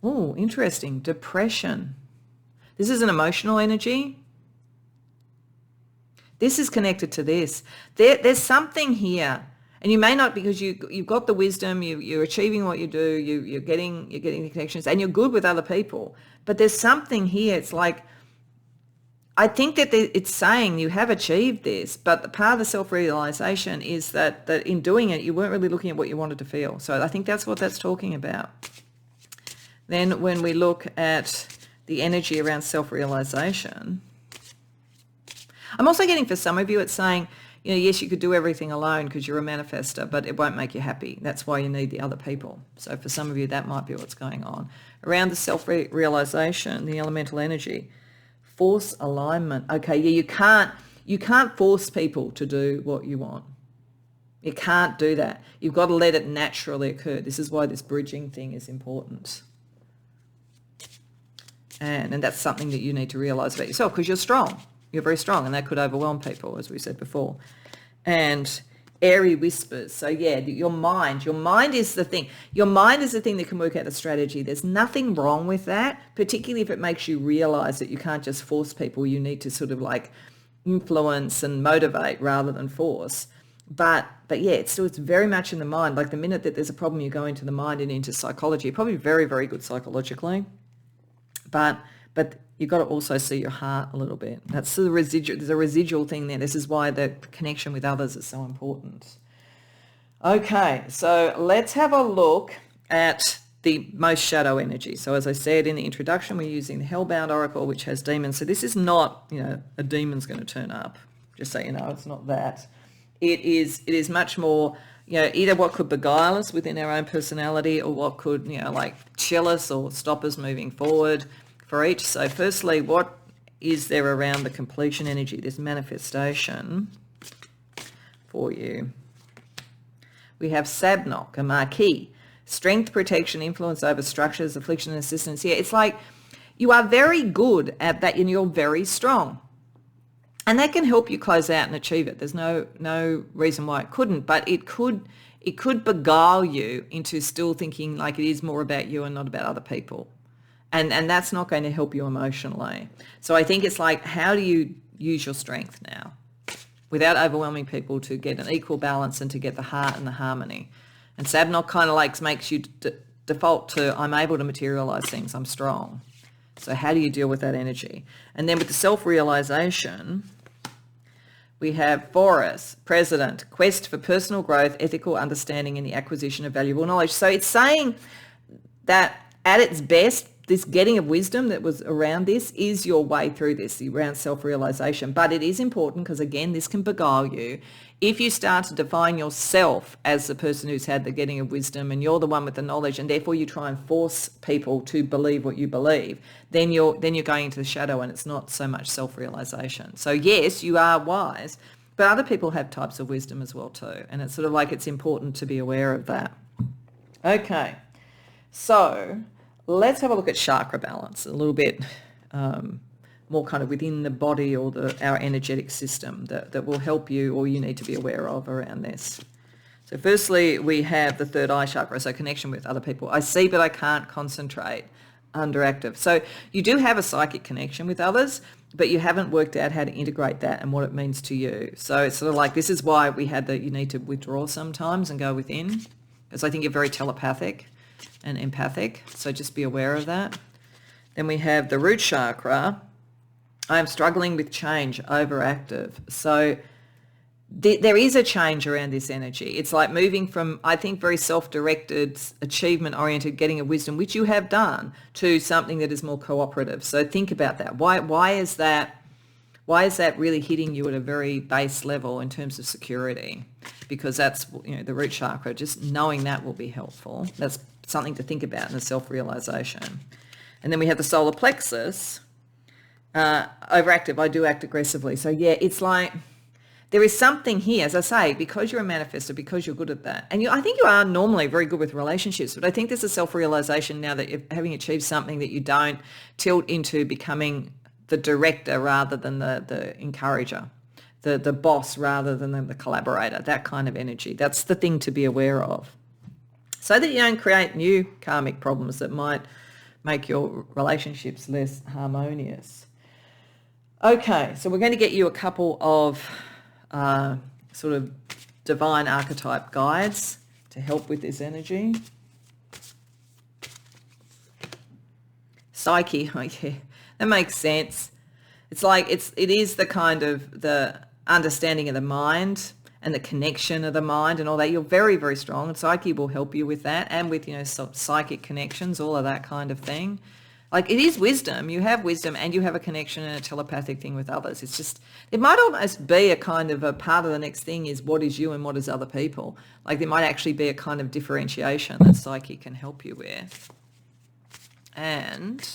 oh, interesting, depression. This is an emotional energy. This is connected to this. There's something here. And you may not, because you've got the wisdom, you're achieving what you do, you're getting the connections, and you're good with other people. But there's something here. It's like, I think that it's saying you have achieved this, but the part of the self-realization is that in doing it, you weren't really looking at what you wanted to feel. So I think that's what that's talking about. Then when we look at the energy around self-realization, I'm also getting, for some of you, it's saying, yes, you could do everything alone because you're a manifester, but it won't make you happy. That's why you need the other people. So for some of you, that might be what's going on. Around the self-realization, the elemental energy, force alignment. Okay, yeah, you can't force people to do what you want. You can't do that. You've got to let it naturally occur. This is why this bridging thing is important. And that's something that you need to realize about yourself, because you're strong. You're very strong, and that could overwhelm people, as we said before. And airy whispers. So yeah, your mind is the thing. Your mind is the thing that can work out a strategy. There's nothing wrong with that, particularly if it makes you realize that you can't just force people. You need to sort of like influence and motivate rather than force. But yeah, it's very much in the mind. Like the minute that there's a problem, you go into the mind and into psychology. You're probably very, very good psychologically. But you've got to also see your heart a little bit. That's the residual. There's a residual thing there. This is why the connection with others is so important. Okay, so let's have a look at the most shadow energy. So as I said in the introduction, we're using the Hellbound Oracle, which has demons. So this is not, a demon's going to turn up. Just so you know, it's not that. It is much more, either what could beguile us within our own personality, or what could, like chill us or stop us moving forward for each. So firstly, what is there around the completion energy, this manifestation for you? We have Sabnok, a marquee, strength, protection, influence over structures, affliction and assistance. Yeah, it's like you are very good at that and you're very strong. And that can help you close out and achieve it. There's no reason why it couldn't, but it could beguile you into still thinking like it is more about you and not about other people. And that's not going to help you emotionally. So I think it's like, how do you use your strength now without overwhelming people to get an equal balance and to get the heart and the harmony? And Sabnok kind of like makes you default to, I'm able to materialize things, I'm strong. So how do you deal with that energy? And then with the self-realization, we have Forest, President, quest for personal growth, ethical understanding, and the acquisition of valuable knowledge. So it's saying that at its best, this getting of wisdom that was around this is your way through this, around self-realization. But it is important because, again, this can beguile you. If you start to define yourself as the person who's had the getting of wisdom and you're the one with the knowledge, and therefore you try and force people to believe what you believe, then you're going into the shadow, and it's not so much self-realization. So yes, you are wise, but other people have types of wisdom as well too. And it's sort of like it's important to be aware of that. Okay, so let's have a look at chakra balance a little bit more kind of within the body or our energetic system that will help you, or you need to be aware of around this. So firstly, we have the third eye chakra, so connection with other people. I see, but I can't concentrate, underactive. So you do have a psychic connection with others, but you haven't worked out how to integrate that and what it means to you. So it's sort of like, this is why we had that you need to withdraw sometimes and go within, because I think you're very telepathic and empathic, so just be aware of that. Then we have the root chakra. I am struggling with change, overactive. So there is a change around this energy. It's like moving from, I think, very self-directed, achievement-oriented, getting of wisdom, which you have done, to something that is more cooperative. So think about that. Why is that? Why is that really hitting you at a very base level in terms of security? Because that's, the root chakra. Just knowing that will be helpful. That's something to think about in the self-realization. And then we have the solar plexus. Overactive, I do act aggressively. So yeah, it's like there is something here, as I say, because you're a manifestor, because you're good at that. And I think you are normally very good with relationships, but I think there's a self-realization now that you're having achieved something that you don't tilt into becoming the director rather than the encourager, the boss rather than the collaborator, that kind of energy. That's the thing to be aware of. So that you don't create new karmic problems that might make your relationships less harmonious. Okay, so we're going to get you a couple of sort of divine archetype guides to help with this energy. Psyche, oh yeah, that makes sense. It's like it is the kind of the understanding of the mind and the connection of the mind and all that. You're very, very strong, and Psyche will help you with that, and with psychic connections, all of that kind of thing. Like, it is wisdom. You have wisdom and you have a connection and a telepathic thing with others. It's just, it might almost be a kind of a part of the next thing is what is you and what is other people. Like, there might actually be a kind of differentiation that Psyche can help you with. And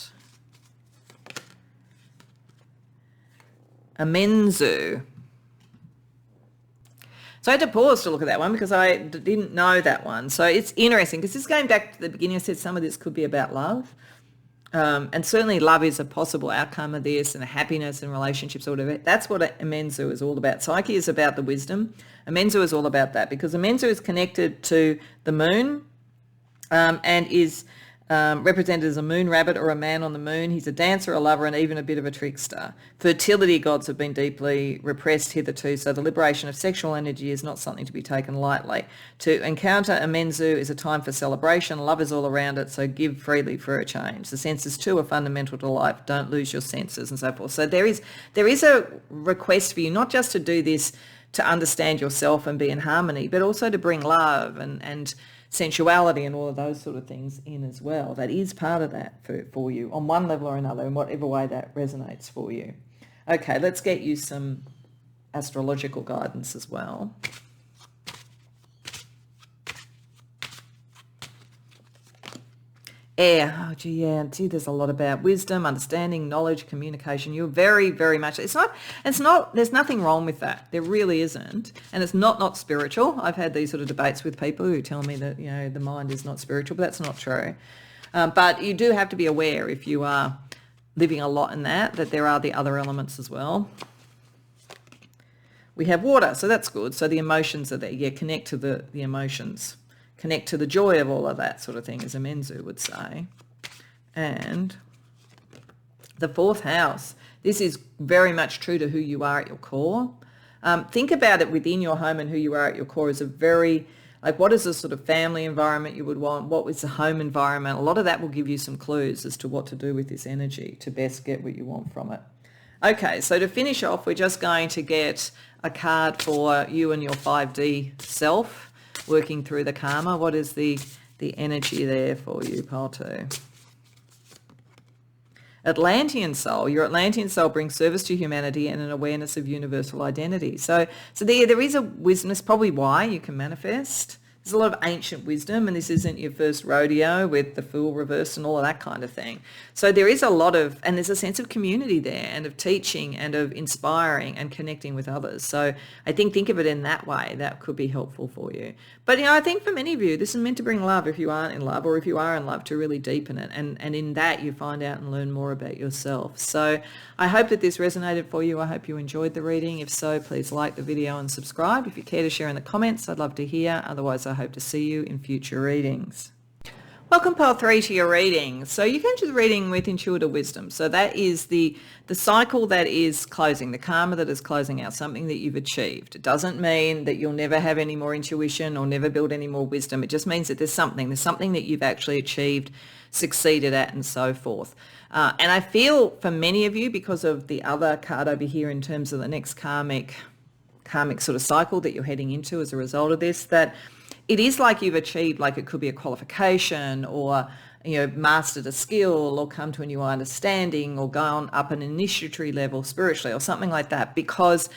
Amenzu. So I had to pause to look at that one because I didn't know that one. So it's interesting because this is going back to the beginning. I said some of this could be about love. And certainly love is a possible outcome of this, and the happiness and relationships or whatever. That's what Amenzu is all about. Psyche is about the wisdom. Amenzu is all about that because Amenzu is connected to the moon and is represented as a moon rabbit or a man on the moon. He's a dancer, a lover, and even a bit of a trickster. Fertility gods have been deeply repressed hitherto, so the liberation of sexual energy is not something to be taken lightly. To encounter Amenzu is a time for celebration. Love is all around it, so give freely for a change. The senses too are fundamental to life. Don't lose your senses and so forth. So there is a request for you not just to do this to understand yourself and be in harmony, but also to bring love and sensuality and all of those sort of things in as well. That is part of that for you on one level or another, in whatever way that resonates for you. Okay, let's get you some astrological guidance as well. Air. Oh, gee, yeah. Gee, there's a lot about wisdom, understanding, knowledge, communication. You're very, very much. It's not. There's nothing wrong with that. There really isn't, and it's not spiritual. I've had these sort of debates with people who tell me that the mind is not spiritual, but that's not true. But you do have to be aware if you are living a lot in that there are the other elements as well. We have water, so that's good. So the emotions are there. Yeah, connect to the emotions. Connect to the joy of all of that sort of thing, as Amenzu would say. And the fourth house. This is very much true to who you are at your core. Think about it within your home and who you are at your core is a very, like, what is the sort of family environment you would want? What was the home environment? A lot of that will give you some clues as to what to do with this energy to best get what you want from it. Okay, so to finish off, we're just going to get a card for you and your 5D self. Working through the karma. What is the energy there for you, pile 2? Atlantean soul. Your Atlantean soul brings service to humanity and an awareness of universal identity. So there is a wisdom. It's probably why you can manifest. There's a lot of ancient wisdom, and this isn't your first rodeo with the Fool reversed and all of that kind of thing. So there is a lot of, and there's a sense of community there and of teaching and of inspiring and connecting with others. So I think of it in that way. That could be helpful for you. But, I think for many of you, this is meant to bring love if you aren't in love, or if you are in love, to really deepen it. And in that, you find out and learn more about yourself. So I hope that this resonated for you. I hope you enjoyed the reading. If so, please like the video and subscribe. If you care to share in the comments, I'd love to hear. Otherwise, I hope to see you in future readings. Welcome, pile 3, to your reading. So you go into the reading with intuitive wisdom. So that is the cycle that is closing, the karma that is closing out, something that you've achieved. It doesn't mean that you'll never have any more intuition or never build any more wisdom. It just means that there's something that you've actually achieved, succeeded at, and so forth. And I feel for many of you, because of the other card over here in terms of the next karmic sort of cycle that you're heading into as a result of this, that it is like you've achieved, like it could be a qualification or mastered a skill or come to a new understanding or gone up an initiatory level spiritually or something like that, because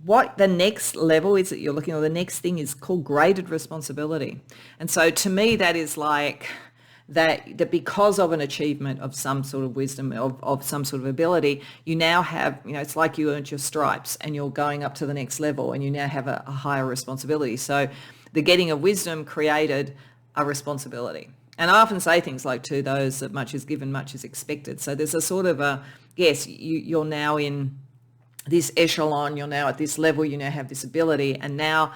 what the next level is that you're looking, or the next thing, is called graded responsibility. And so to me, that is like that because of an achievement of some sort of wisdom, of some sort of ability, you now have, it's like you earned your stripes and you're going up to the next level and you now have a higher responsibility. So the getting of wisdom created a responsibility. And I often say things like, to those that much is given, much is expected. So there's a sort of yes, you're now in this echelon, you're now at this level, you now have this ability, and now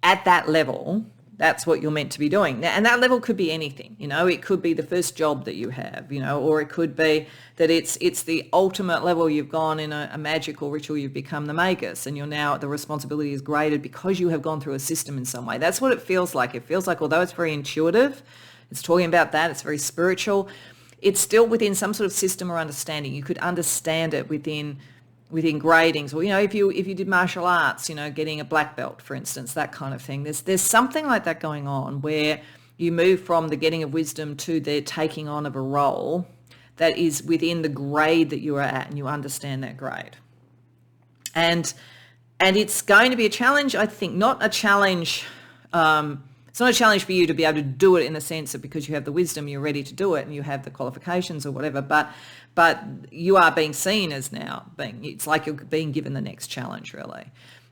at that level, that's what you're meant to be doing. And that level could be anything, it could be the first job that you have, or it could be that it's the ultimate level. You've gone in a magical ritual, you've become the magus, and you're now, the responsibility is graded because you have gone through a system in some way. That's what it feels like. It feels like, although it's very intuitive, it's talking about that, it's very spiritual, it's still within some sort of system or understanding. You could understand it within gradings, or if you did martial arts, getting a black belt, for instance, that kind of thing. There's something like that going on, where you move from the getting of wisdom to the taking on of a role that is within the grade that you are at, and you understand that grade. And it's going to be a challenge, I think, not a challenge. It's not a challenge for you to be able to do it in the sense that because you have the wisdom, you're ready to do it and you have the qualifications or whatever, but you are being seen as it's like you're being given the next challenge, really.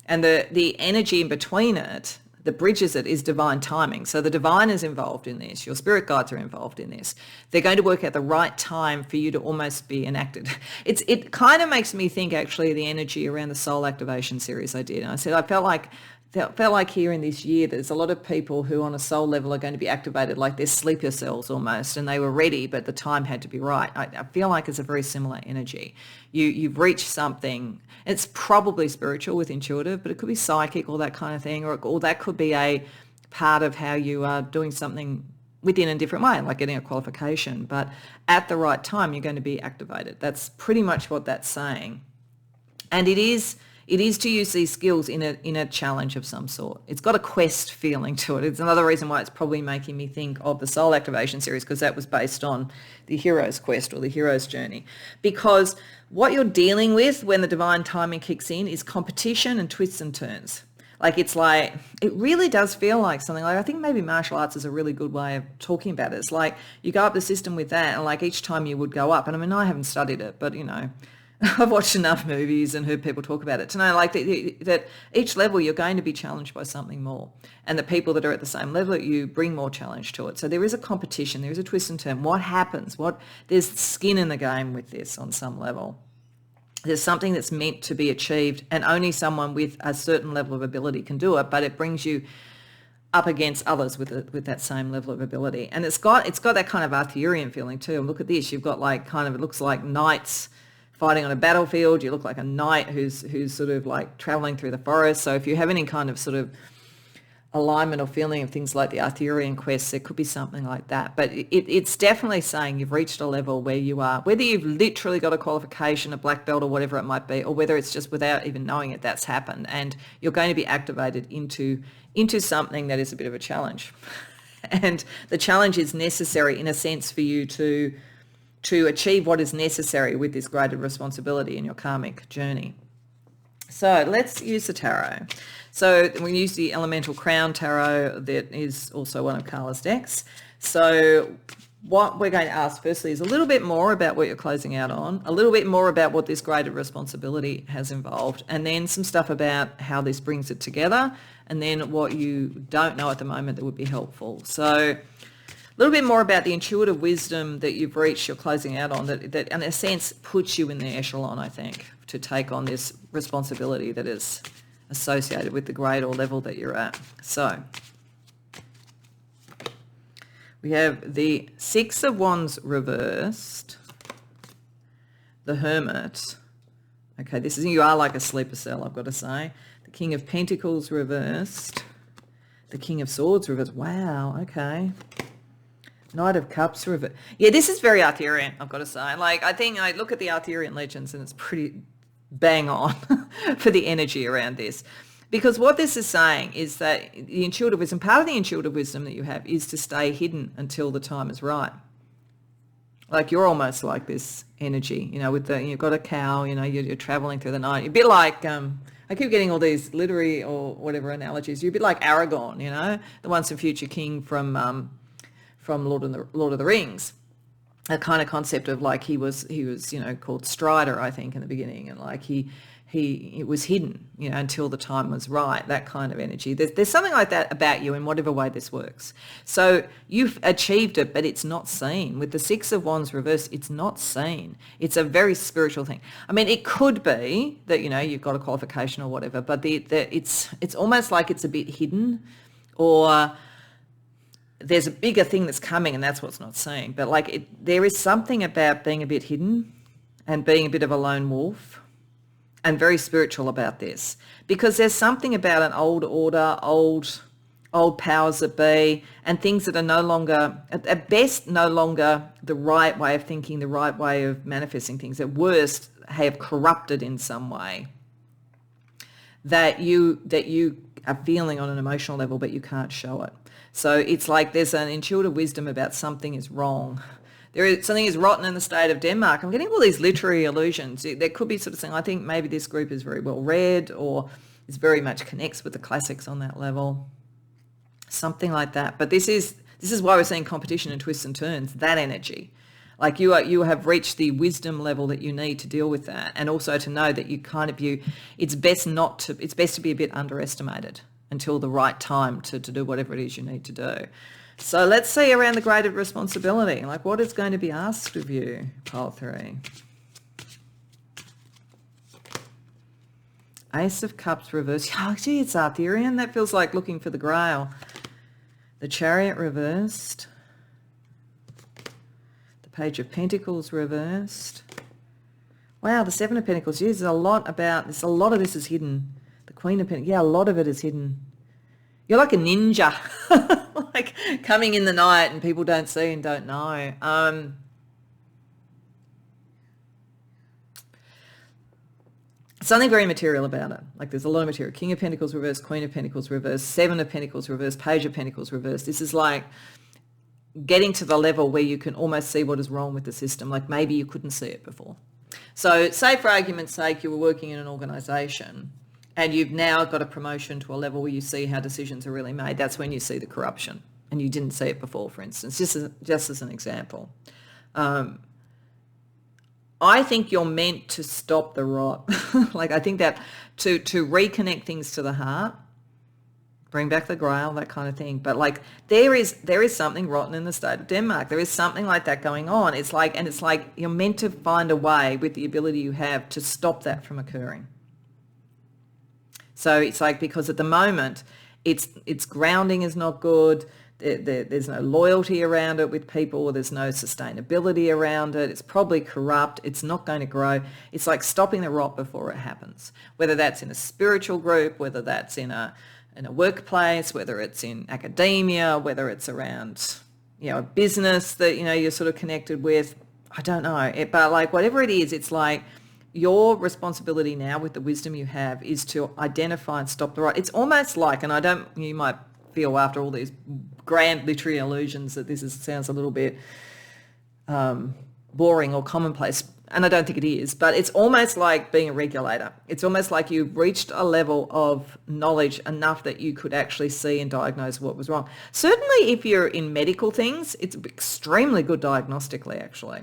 And the energy in between it, that bridges it, is divine timing. So the divine is involved in this. Your spirit guides are involved in this. They're going to work at the right time for you to almost be enacted. It kind of makes me think, actually, of the energy around the soul activation series I did. And I said, I felt like here in this year, there's a lot of people who on a soul level are going to be activated like they're sleeper cells almost, and they were ready, but the time had to be right. I feel like it's a very similar energy. You've reached something. It's probably spiritual with intuitive, but it could be psychic or that kind of thing, or that could be a part of how you are doing something within a different way, like getting a qualification. But at the right time, you're going to be activated. That's pretty much what that's saying. And it is to use these skills in a challenge of some sort. It's got a quest feeling to it. It's another reason why it's probably making me think of the Soul Activation series, because that was based on the hero's quest or the hero's journey. Because what you're dealing with when the divine timing kicks in is competition and twists and turns. It really does feel like something like, I think maybe martial arts is a really good way of talking about it. It's like you go up the system with that, and like each time you would go up, and I mean, I haven't studied it, but I've watched enough movies and heard people talk about it to know that each level you're going to be challenged by something more. And the people that are at the same level that you bring more challenge to it. So there is a competition, there is a twist and turn. What happens? There's skin in the game with this on some level. There's something that's meant to be achieved, and only someone with a certain level of ability can do it, but it brings you up against others with that same level of ability. And it's got that kind of Arthurian feeling too. And look at this, you've got it looks like knights fighting on a battlefield. You look like a knight who's sort of like traveling through the forest. So if you have any kind of sort of alignment or feeling of things like the Arthurian quests, there could be something like that. But it's definitely saying you've reached a level where you are, whether you've literally got a qualification, a black belt or whatever it might be, or whether it's just without even knowing it, that's happened. And you're going to be activated into something that is a bit of a challenge. And the challenge is necessary in a sense for you to achieve what is necessary with this graded responsibility in your karmic journey. So let's use the tarot. So we use the Elemental Crown Tarot that is also one of Carla's decks. So what we're going to ask firstly is a little bit more about what you're closing out on, a little bit more about what this graded responsibility has involved, and then some stuff about how this brings it together, and then what you don't know at the moment that would be helpful. So a little bit more about the intuitive wisdom that you've reached, you're closing out on, that in a sense puts you in the echelon, I think, to take on this responsibility that is associated with the grade or level that you're at. So we have the Six of Wands reversed, the Hermit. Okay, you are like a sleeper cell, I've got to say. The King of Pentacles reversed, the King of Swords reversed. Wow, okay. Knight of Cups reversed. Yeah, this is very Arthurian, I've got to say. I think I look at the Arthurian legends and it's pretty bang on for the energy around this. Because what this is saying is that the intuitive wisdom, part of the intuitive wisdom that you have is to stay hidden until the time is right. Like you're almost like this energy, with you've got a cow, you're traveling through the night. You're a bit like, I keep getting all these literary or whatever analogies. You're a bit like Aragorn, the once and future king from Lord of the Rings. A kind of concept of like he was called Strider, I think, in the beginning, and like he was hidden, until the time was right, that kind of energy. There's something like that about you in whatever way this works. So you've achieved it, but it's not seen. With the Six of Wands reversed, it's not seen. It's a very spiritual thing. I mean, it could be that, you've got a qualification or whatever, but it's almost like it's a bit hidden, or there's a bigger thing that's coming and that's what's not seen. But like there is something about being a bit hidden and being a bit of a lone wolf, and very spiritual about this, because there's something about an old order, old powers that be, and things that are no longer, at best, no longer the right way of thinking, the right way of manifesting things. At worst, have corrupted in some way that you are feeling on an emotional level, but you can't show it. So it's like there's an intuitive wisdom about something is wrong. Something is rotten in the state of Denmark. I'm getting all these literary allusions. There could be sort of saying, I think maybe this group is very well read, or is very much connects with the classics on that level. Something like that. But this is why we're seeing competition and twists and turns, that energy. Like you have reached the wisdom level that you need to deal with that, and also to know that it's best to be a bit underestimated until the right time to do whatever it is you need to do. So let's see around the grade of responsibility, like what is going to be asked of you, pile 3. Ace of Cups reversed. Oh, gee, it's Arthurian. That feels like looking for the Grail. The Chariot reversed. The Page of Pentacles reversed. Wow, the Seven of Pentacles. Yes, there's a lot of this is hidden. The Queen of Pentacles. Yeah, a lot of it is hidden. You're like a ninja, like coming in the night and people don't see and don't know. Something very material about it. Like there's a lot of material. King of Pentacles reversed, Queen of Pentacles reversed, Seven of Pentacles reversed, Page of Pentacles reversed. This is like getting to the level where you can almost see what is wrong with the system. Like maybe you couldn't see it before. So say for argument's sake, you were working in an organisation and you've now got a promotion to a level where you see how decisions are really made. That's when you see the corruption, and you didn't see it before, for instance, just as an example. I think you're meant to stop the rot. Like I think that to reconnect things to the heart, bring back the Grail, that kind of thing. But like there is something rotten in the state of Denmark. There is something like that going on. It's like you're meant to find a way with the ability you have to stop that from occurring. So it's like, because at the moment its grounding is not good. There's no loyalty around it with people. There's no sustainability around it. It's probably corrupt. It's not going to grow. It's like stopping the rot before it happens, whether that's in a spiritual group, whether that's in a workplace, whether it's in academia, whether it's around, a business that, you're sort of connected with. I don't know. But like whatever it is, it's like your responsibility now with the wisdom you have is to identify and stop the rot. It's almost like, and you might feel after all these grand literary allusions that sounds a little bit boring or commonplace, and I don't think it is, but it's almost like being a regulator. It's almost like you've reached a level of knowledge enough that you could actually see and diagnose what was wrong. Certainly if you're in medical things, it's extremely good diagnostically, actually.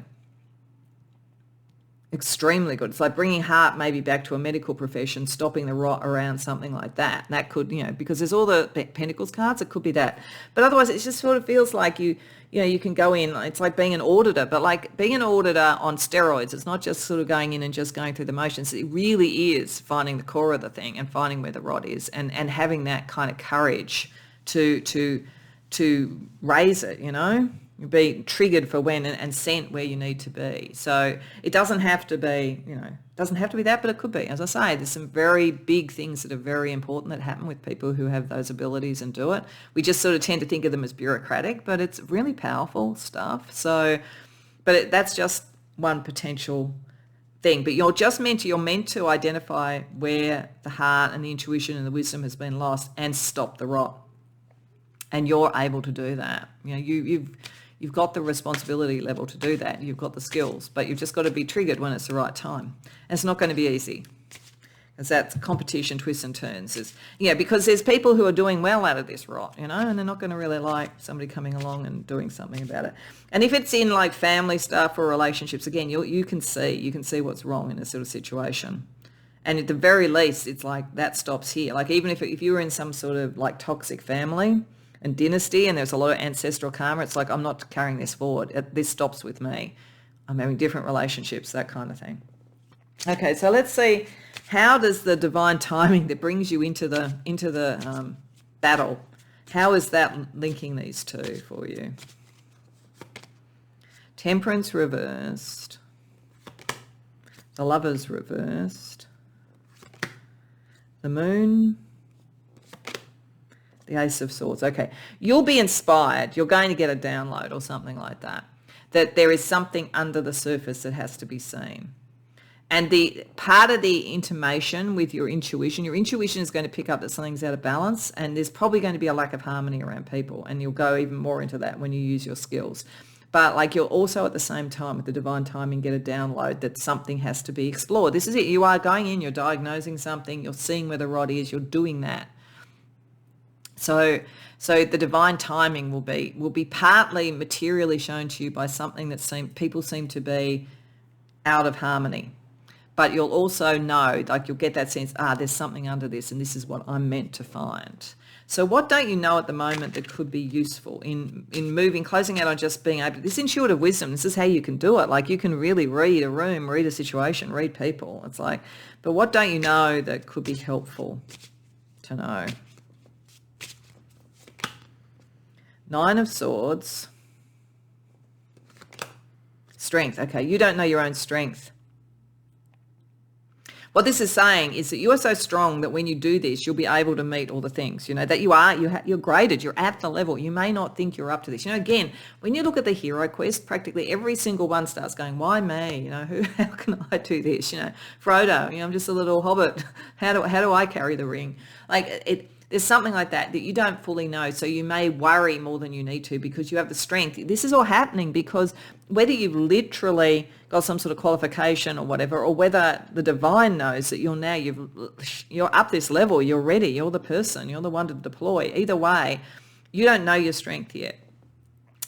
Extremely good. It's like bringing heart maybe back to a medical profession, stopping the rot around something like that. And that could, because there's all the Pentacles cards, it could be that. But otherwise, it just sort of feels like you can go in. It's like being an auditor, but like being an auditor on steroids. It's not just sort of going in and just going through the motions. It really is finding the core of the thing and finding where the rot is, and having that kind of courage to raise it, be triggered for when and sent where you need to be. So it doesn't have to be, that, but it could be. As I say, there's some very big things that are very important that happen with people who have those abilities and do it. We just sort of tend to think of them as bureaucratic, but it's really powerful stuff. So, but that's just one potential thing, but you're meant to identify where the heart and the intuition and the wisdom has been lost and stop the rot. And you're able to do that. You've got the responsibility level to do that. You've got the skills, but you've just got to be triggered when it's the right time. And it's not going to be easy, because that's competition, twists and turns. Because there's people who are doing well out of this rot, and they're not going to really like somebody coming along and doing something about it. And if it's in like family stuff or relationships, again, you can see what's wrong in a sort of situation. And at the very least, it's like that stops here. Like even if you were in some sort of like toxic family and dynasty and there's a lot of ancestral karma, it's like, I'm not carrying this forward. This stops with me. I'm having different relationships, that kind of thing. Okay, so let's see, how does the divine timing that brings you into the battle, how is that linking these two for you? Temperance reversed, the Lovers reversed, the Moon, the Ace of Swords. Okay, you'll be inspired. You're going to get a download or something like that, that there is something under the surface that has to be seen. And the part of the intimation with your intuition is going to pick up that something's out of balance, and there's probably going to be a lack of harmony around people, and you'll go even more into that when you use your skills. But like, you'll also at the same time with the divine timing get a download that something has to be explored. This is it. You are going in, you're diagnosing something, you're seeing where the rot is, you're doing that. So the divine timing will be partly materially shown to you by something that people seem to be out of harmony. But you'll also know, like you'll get that sense, there's something under this and this is what I'm meant to find. So what don't you know at the moment that could be useful in moving, closing out on just being able to, this intuitive wisdom, this is how you can do it. Like you can really read a room, read a situation, read people. It's like, but what don't you know that could be helpful to know? Nine of Swords. Strength. Okay, you don't know your own strength. What this is saying is that you are so strong that when you do this, you'll be able to meet all the things, that you're graded, you're at the level. You may not think you're up to this. Again, when you look at the hero quest, practically every single one starts going, why me? How can I do this? Frodo, I'm just a little hobbit. How do I carry the ring? Like there's something like that you don't fully know. So you may worry more than you need to because you have the strength. This is all happening because whether you've literally got some sort of qualification or whatever, or whether the divine knows that you're up this level, you're ready, you're the person, you're the one to deploy. Either way, you don't know your strength yet.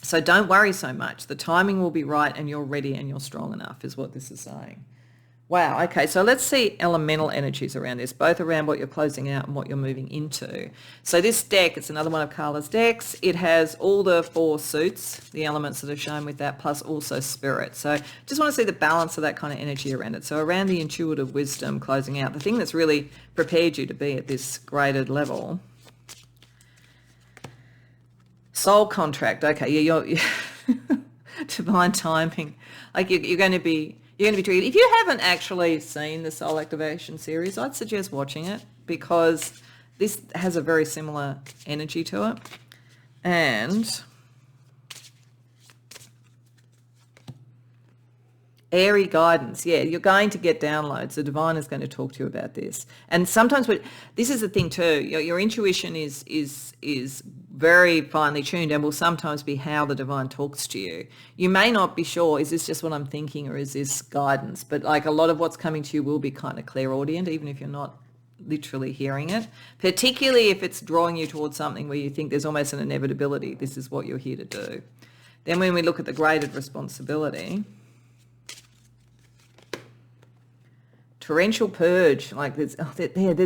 So don't worry so much. The timing will be right and you're ready and you're strong enough is what this is saying. Wow, okay, so let's see elemental energies around this, both around what you're closing out and what you're moving into. So this deck, it's another one of Carla's decks. It has all the 4 suits, the elements that are shown with that, plus also spirit. So just want to see the balance of that kind of energy around it. So around the intuitive wisdom closing out, the thing that's really prepared you to be at this graded level. Soul contract, okay, you're divine timing. Like you're going to be triggered. If you haven't actually seen the Soul Activation series, I'd suggest watching it because this has a very similar energy to it. And airy guidance. Yeah, you're going to get downloads. The divine is going to talk to you about this. And sometimes this is the thing too. Your intuition is very finely tuned and will sometimes be how the divine talks to you. You may not be sure, is this just what I'm thinking or is this guidance? But like a lot of what's coming to you will be kind of clairaudient, even if you're not literally hearing it, particularly if it's drawing you towards something where you think there's almost an inevitability. This is what you're here to do. Then when we look at the graded responsibility, torrential purge, like there's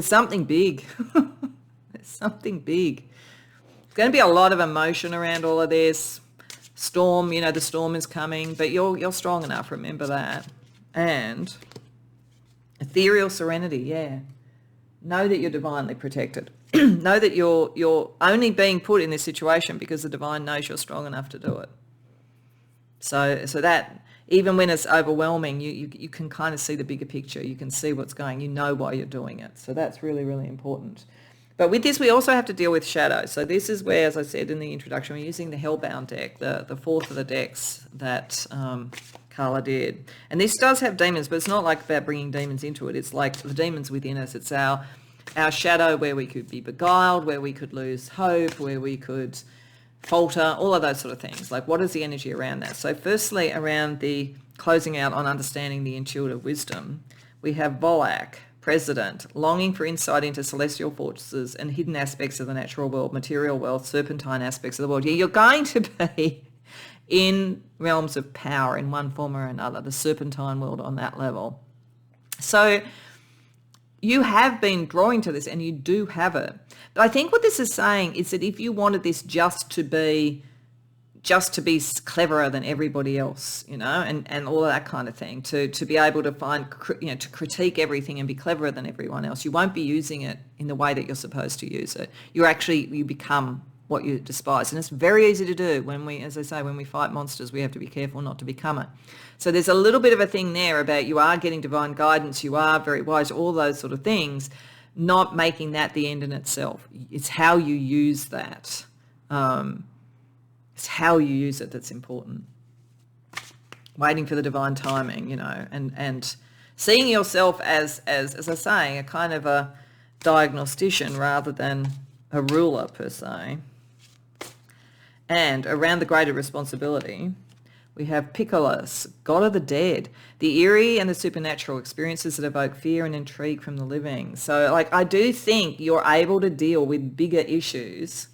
something big. There's something big. There's going to be a lot of emotion around all of this. Storm, the storm is coming, but you're strong enough, remember that. And ethereal serenity, yeah. Know that you're divinely protected. Know that you're only being put in this situation because the divine knows you're strong enough to do it. So that even when it's overwhelming, you can kind of see the bigger picture. You can see what's going. You know why you're doing it. So that's really, really important. But with this, we also have to deal with shadow. So this is where, as I said in the introduction, we're using the Hellbound deck, the fourth of the decks that Carla did. And this does have demons, but it's not like about bringing demons into it. It's like the demons within us. It's our shadow, where we could be beguiled, where we could lose hope, where we could falter, all of those sort of things. Like, what is the energy around that? So firstly, around the closing out on understanding the intuitive wisdom, we have Volak, President, longing for insight into celestial forces and hidden aspects of the natural world, material world, serpentine aspects of the world. Yeah, you're going to be in realms of power in one form or another, the serpentine world on that level. So you have been drawing to this, and you do have it. But I think what this is saying is that if you wanted this just to be cleverer than everybody else, and all of that kind of thing, to be able to find, to critique everything and be cleverer than everyone else, you won't be using it in the way that you're supposed to use it. You become what you despise. And it's very easy to do when we fight monsters, we have to be careful not to become it. So there's a little bit of a thing there about you are getting divine guidance, you are very wise, all those sort of things, not making that the end in itself. It's how you use that. It's how you use it that's important. Waiting for the divine timing, and seeing yourself as I say, a kind of a diagnostician rather than a ruler per se. And around the greater responsibility, we have Piccolus, God of the dead, the eerie and the supernatural experiences that evoke fear and intrigue from the living. So, I do think you're able to deal with bigger issues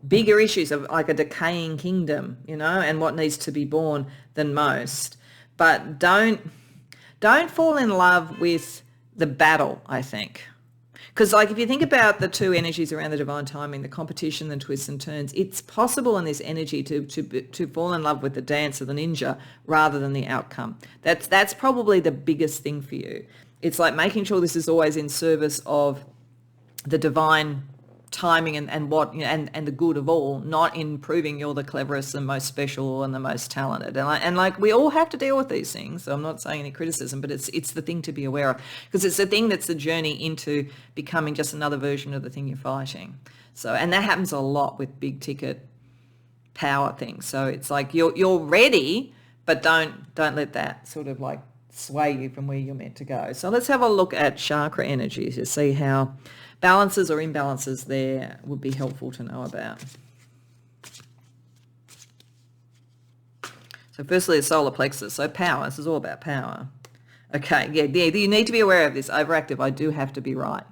of like a decaying kingdom, and what needs to be born than most. But don't fall in love with the battle, I think. Because if you think about the two energies around the divine timing, the competition, the twists and turns, it's possible in this energy to fall in love with the dance of the ninja rather than the outcome. That's probably the biggest thing for you. It's like making sure this is always in service of the divine timing and what and the good of all, not in proving you're the cleverest and most special and the most talented. And we all have to deal with these things. So I'm not saying any criticism, but it's the thing to be aware of, because it's the thing that's the journey into becoming just another version of the thing you're fighting. So, and that happens a lot with big ticket power things. So it's like you're ready, but don't let that sort of sway you from where you're meant to go. So let's have a look at chakra energy to see how balances or imbalances there would be helpful to know about. So firstly, the solar plexus. So power. This is all about power. Okay, yeah, you need to be aware of this. Overactive, I do have to be right.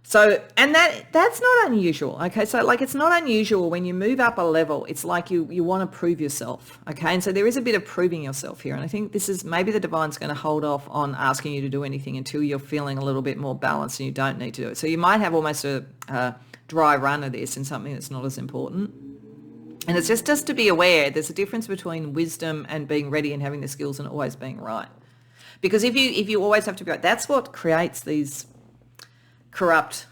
So, and that's not unusual, okay? So it's not unusual when you move up a level, it's like you want to prove yourself, okay? And so there is a bit of proving yourself here. And I think this is, maybe the divine's going to hold off on asking you to do anything until you're feeling a little bit more balanced and you don't need to do it. So you might have almost a dry run of this in something that's not as important. And it's just to be aware, there's a difference between wisdom and being ready and having the skills and always being right. Because if you always have to be right, that's what creates these corrupt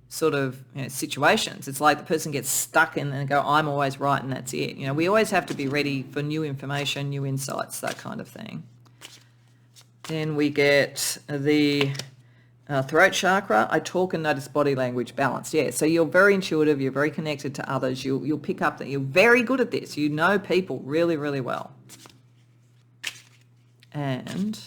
sort of situations. It's like the person gets stuck in and go, I'm always right and that's it. We always have to be ready for new information, new insights, that kind of thing. Then we get the throat chakra. I talk and notice body language, balance. Yeah, so you're very intuitive, you're very connected to others, you'll pick up that you're very good at this. You know people really, really well. And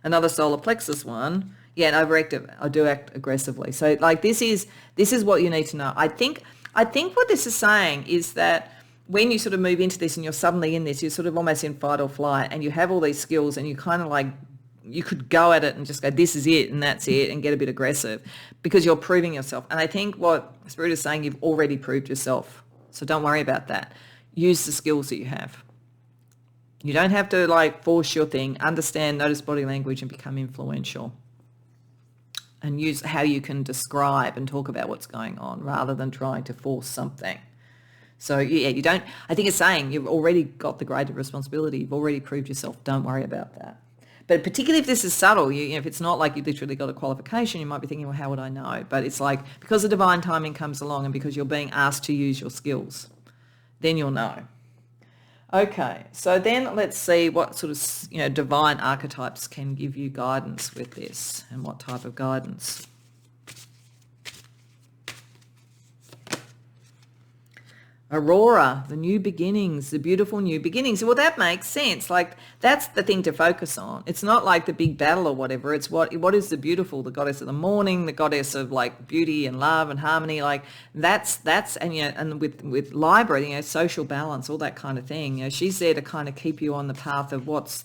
another solar plexus one. Yeah, and overactive. I do act aggressively. So this is what you need to know. I think what this is saying is that when you sort of move into this and you're suddenly in this, you're sort of almost in fight or flight, and you have all these skills, and you kind of you could go at it and just go, this is it and that's it, and get a bit aggressive because you're proving yourself. And I think what Spirit is saying, you've already proved yourself. So don't worry about that. Use the skills that you have. You don't have to force your thing. Understand, notice body language, and become influential. And use how you can describe and talk about what's going on rather than trying to force something. So yeah, I think it's saying you've already got the greater responsibility. You've already proved yourself. Don't worry about that. But particularly if this is subtle, if it's not like you literally got a qualification, you might be thinking, well, how would I know? But it's because the divine timing comes along and because you're being asked to use your skills, then you'll know. Okay, so then let's see what sort of divine archetypes can give you guidance with this, and what type of guidance. Aurora, the new beginnings, the beautiful new beginnings. Well, that makes sense. Like, that's the thing to focus on. It's not like the big battle or whatever. It's what is the beautiful, the goddess of the morning, the goddess of like beauty and love and harmony. Like that's and and with Libra, social balance, all that kind of thing. She's there to kind of keep you on the path of what's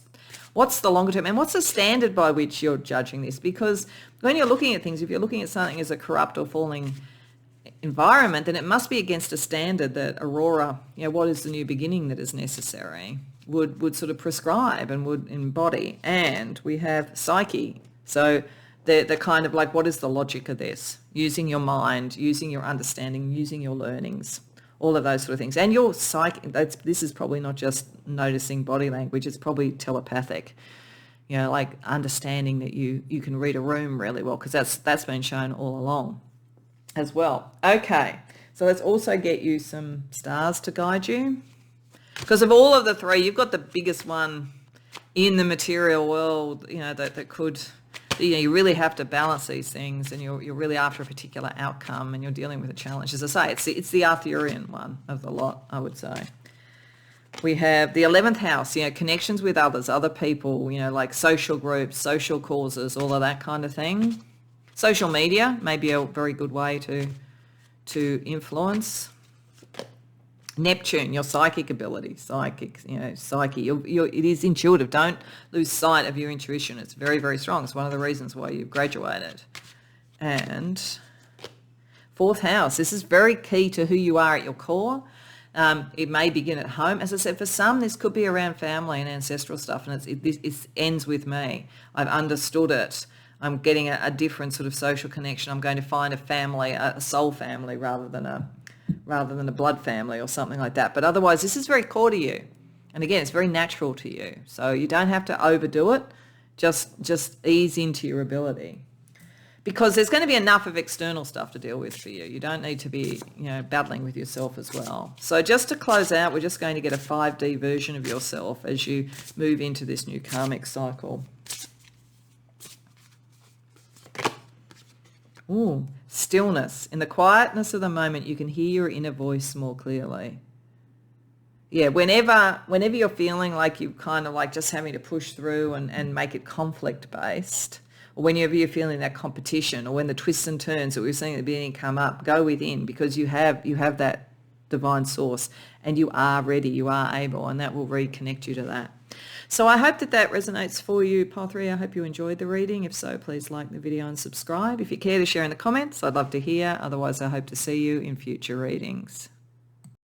the longer term and what's the standard by which you're judging this. Because when you're looking at things, if you're looking at something as a corrupt or falling environment, then it must be against a standard that Aurora, what is the new beginning that is necessary, would sort of prescribe and would embody. And we have Psyche. So the kind of like, what is the logic of this? Using your mind, using your understanding, using your learnings, all of those sort of things. And your psyche, this is probably not just noticing body language, it's probably telepathic. Like understanding that you can read a room really well, because that's been shown all along as well. Okay, so let's also get you some stars to guide you, because of all of the three, you've got the biggest one in the material world, that could, you really have to balance these things, and you're really after a particular outcome, and you're dealing with a challenge. As I say, it's the Arthurian one of the lot, I would say. We have the 11th house, connections with others, other people, like social groups, social causes, all of that kind of thing. Social media may be a very good way to influence. Neptune, your psychic ability, psyche. It is intuitive. Don't lose sight of your intuition. It's very, very strong. It's one of the reasons why you've graduated. And 4th house, this is very key to who you are at your core. It may begin at home. As I said, for some, this could be around family and ancestral stuff, and it ends with me. I've understood it. I'm getting a different sort of social connection. I'm going to find a family, a soul family, rather than a blood family or something like that. But otherwise, this is very core to you. And again, it's very natural to you. So you don't have to overdo it. Just ease into your ability. Because there's going to be enough of external stuff to deal with for you. You don't need to be, battling with yourself as well. So just to close out, we're just going to get a 5D version of yourself as you move into this new karmic cycle. Ooh, stillness. In the quietness of the moment, you can hear your inner voice more clearly. Yeah, whenever you're feeling like you're kind of like just having to push through and make it conflict-based, or whenever you're feeling that competition, or when the twists and turns that we were seeing at the beginning come up, go within, because you have that divine source, and you are ready, you are able, and that will reconnect you to that. So I hope that resonates for you, Pile 3. I hope you enjoyed the reading. If so, please like the video and subscribe. If you care to share in the comments, I'd love to hear. Otherwise, I hope to see you in future readings.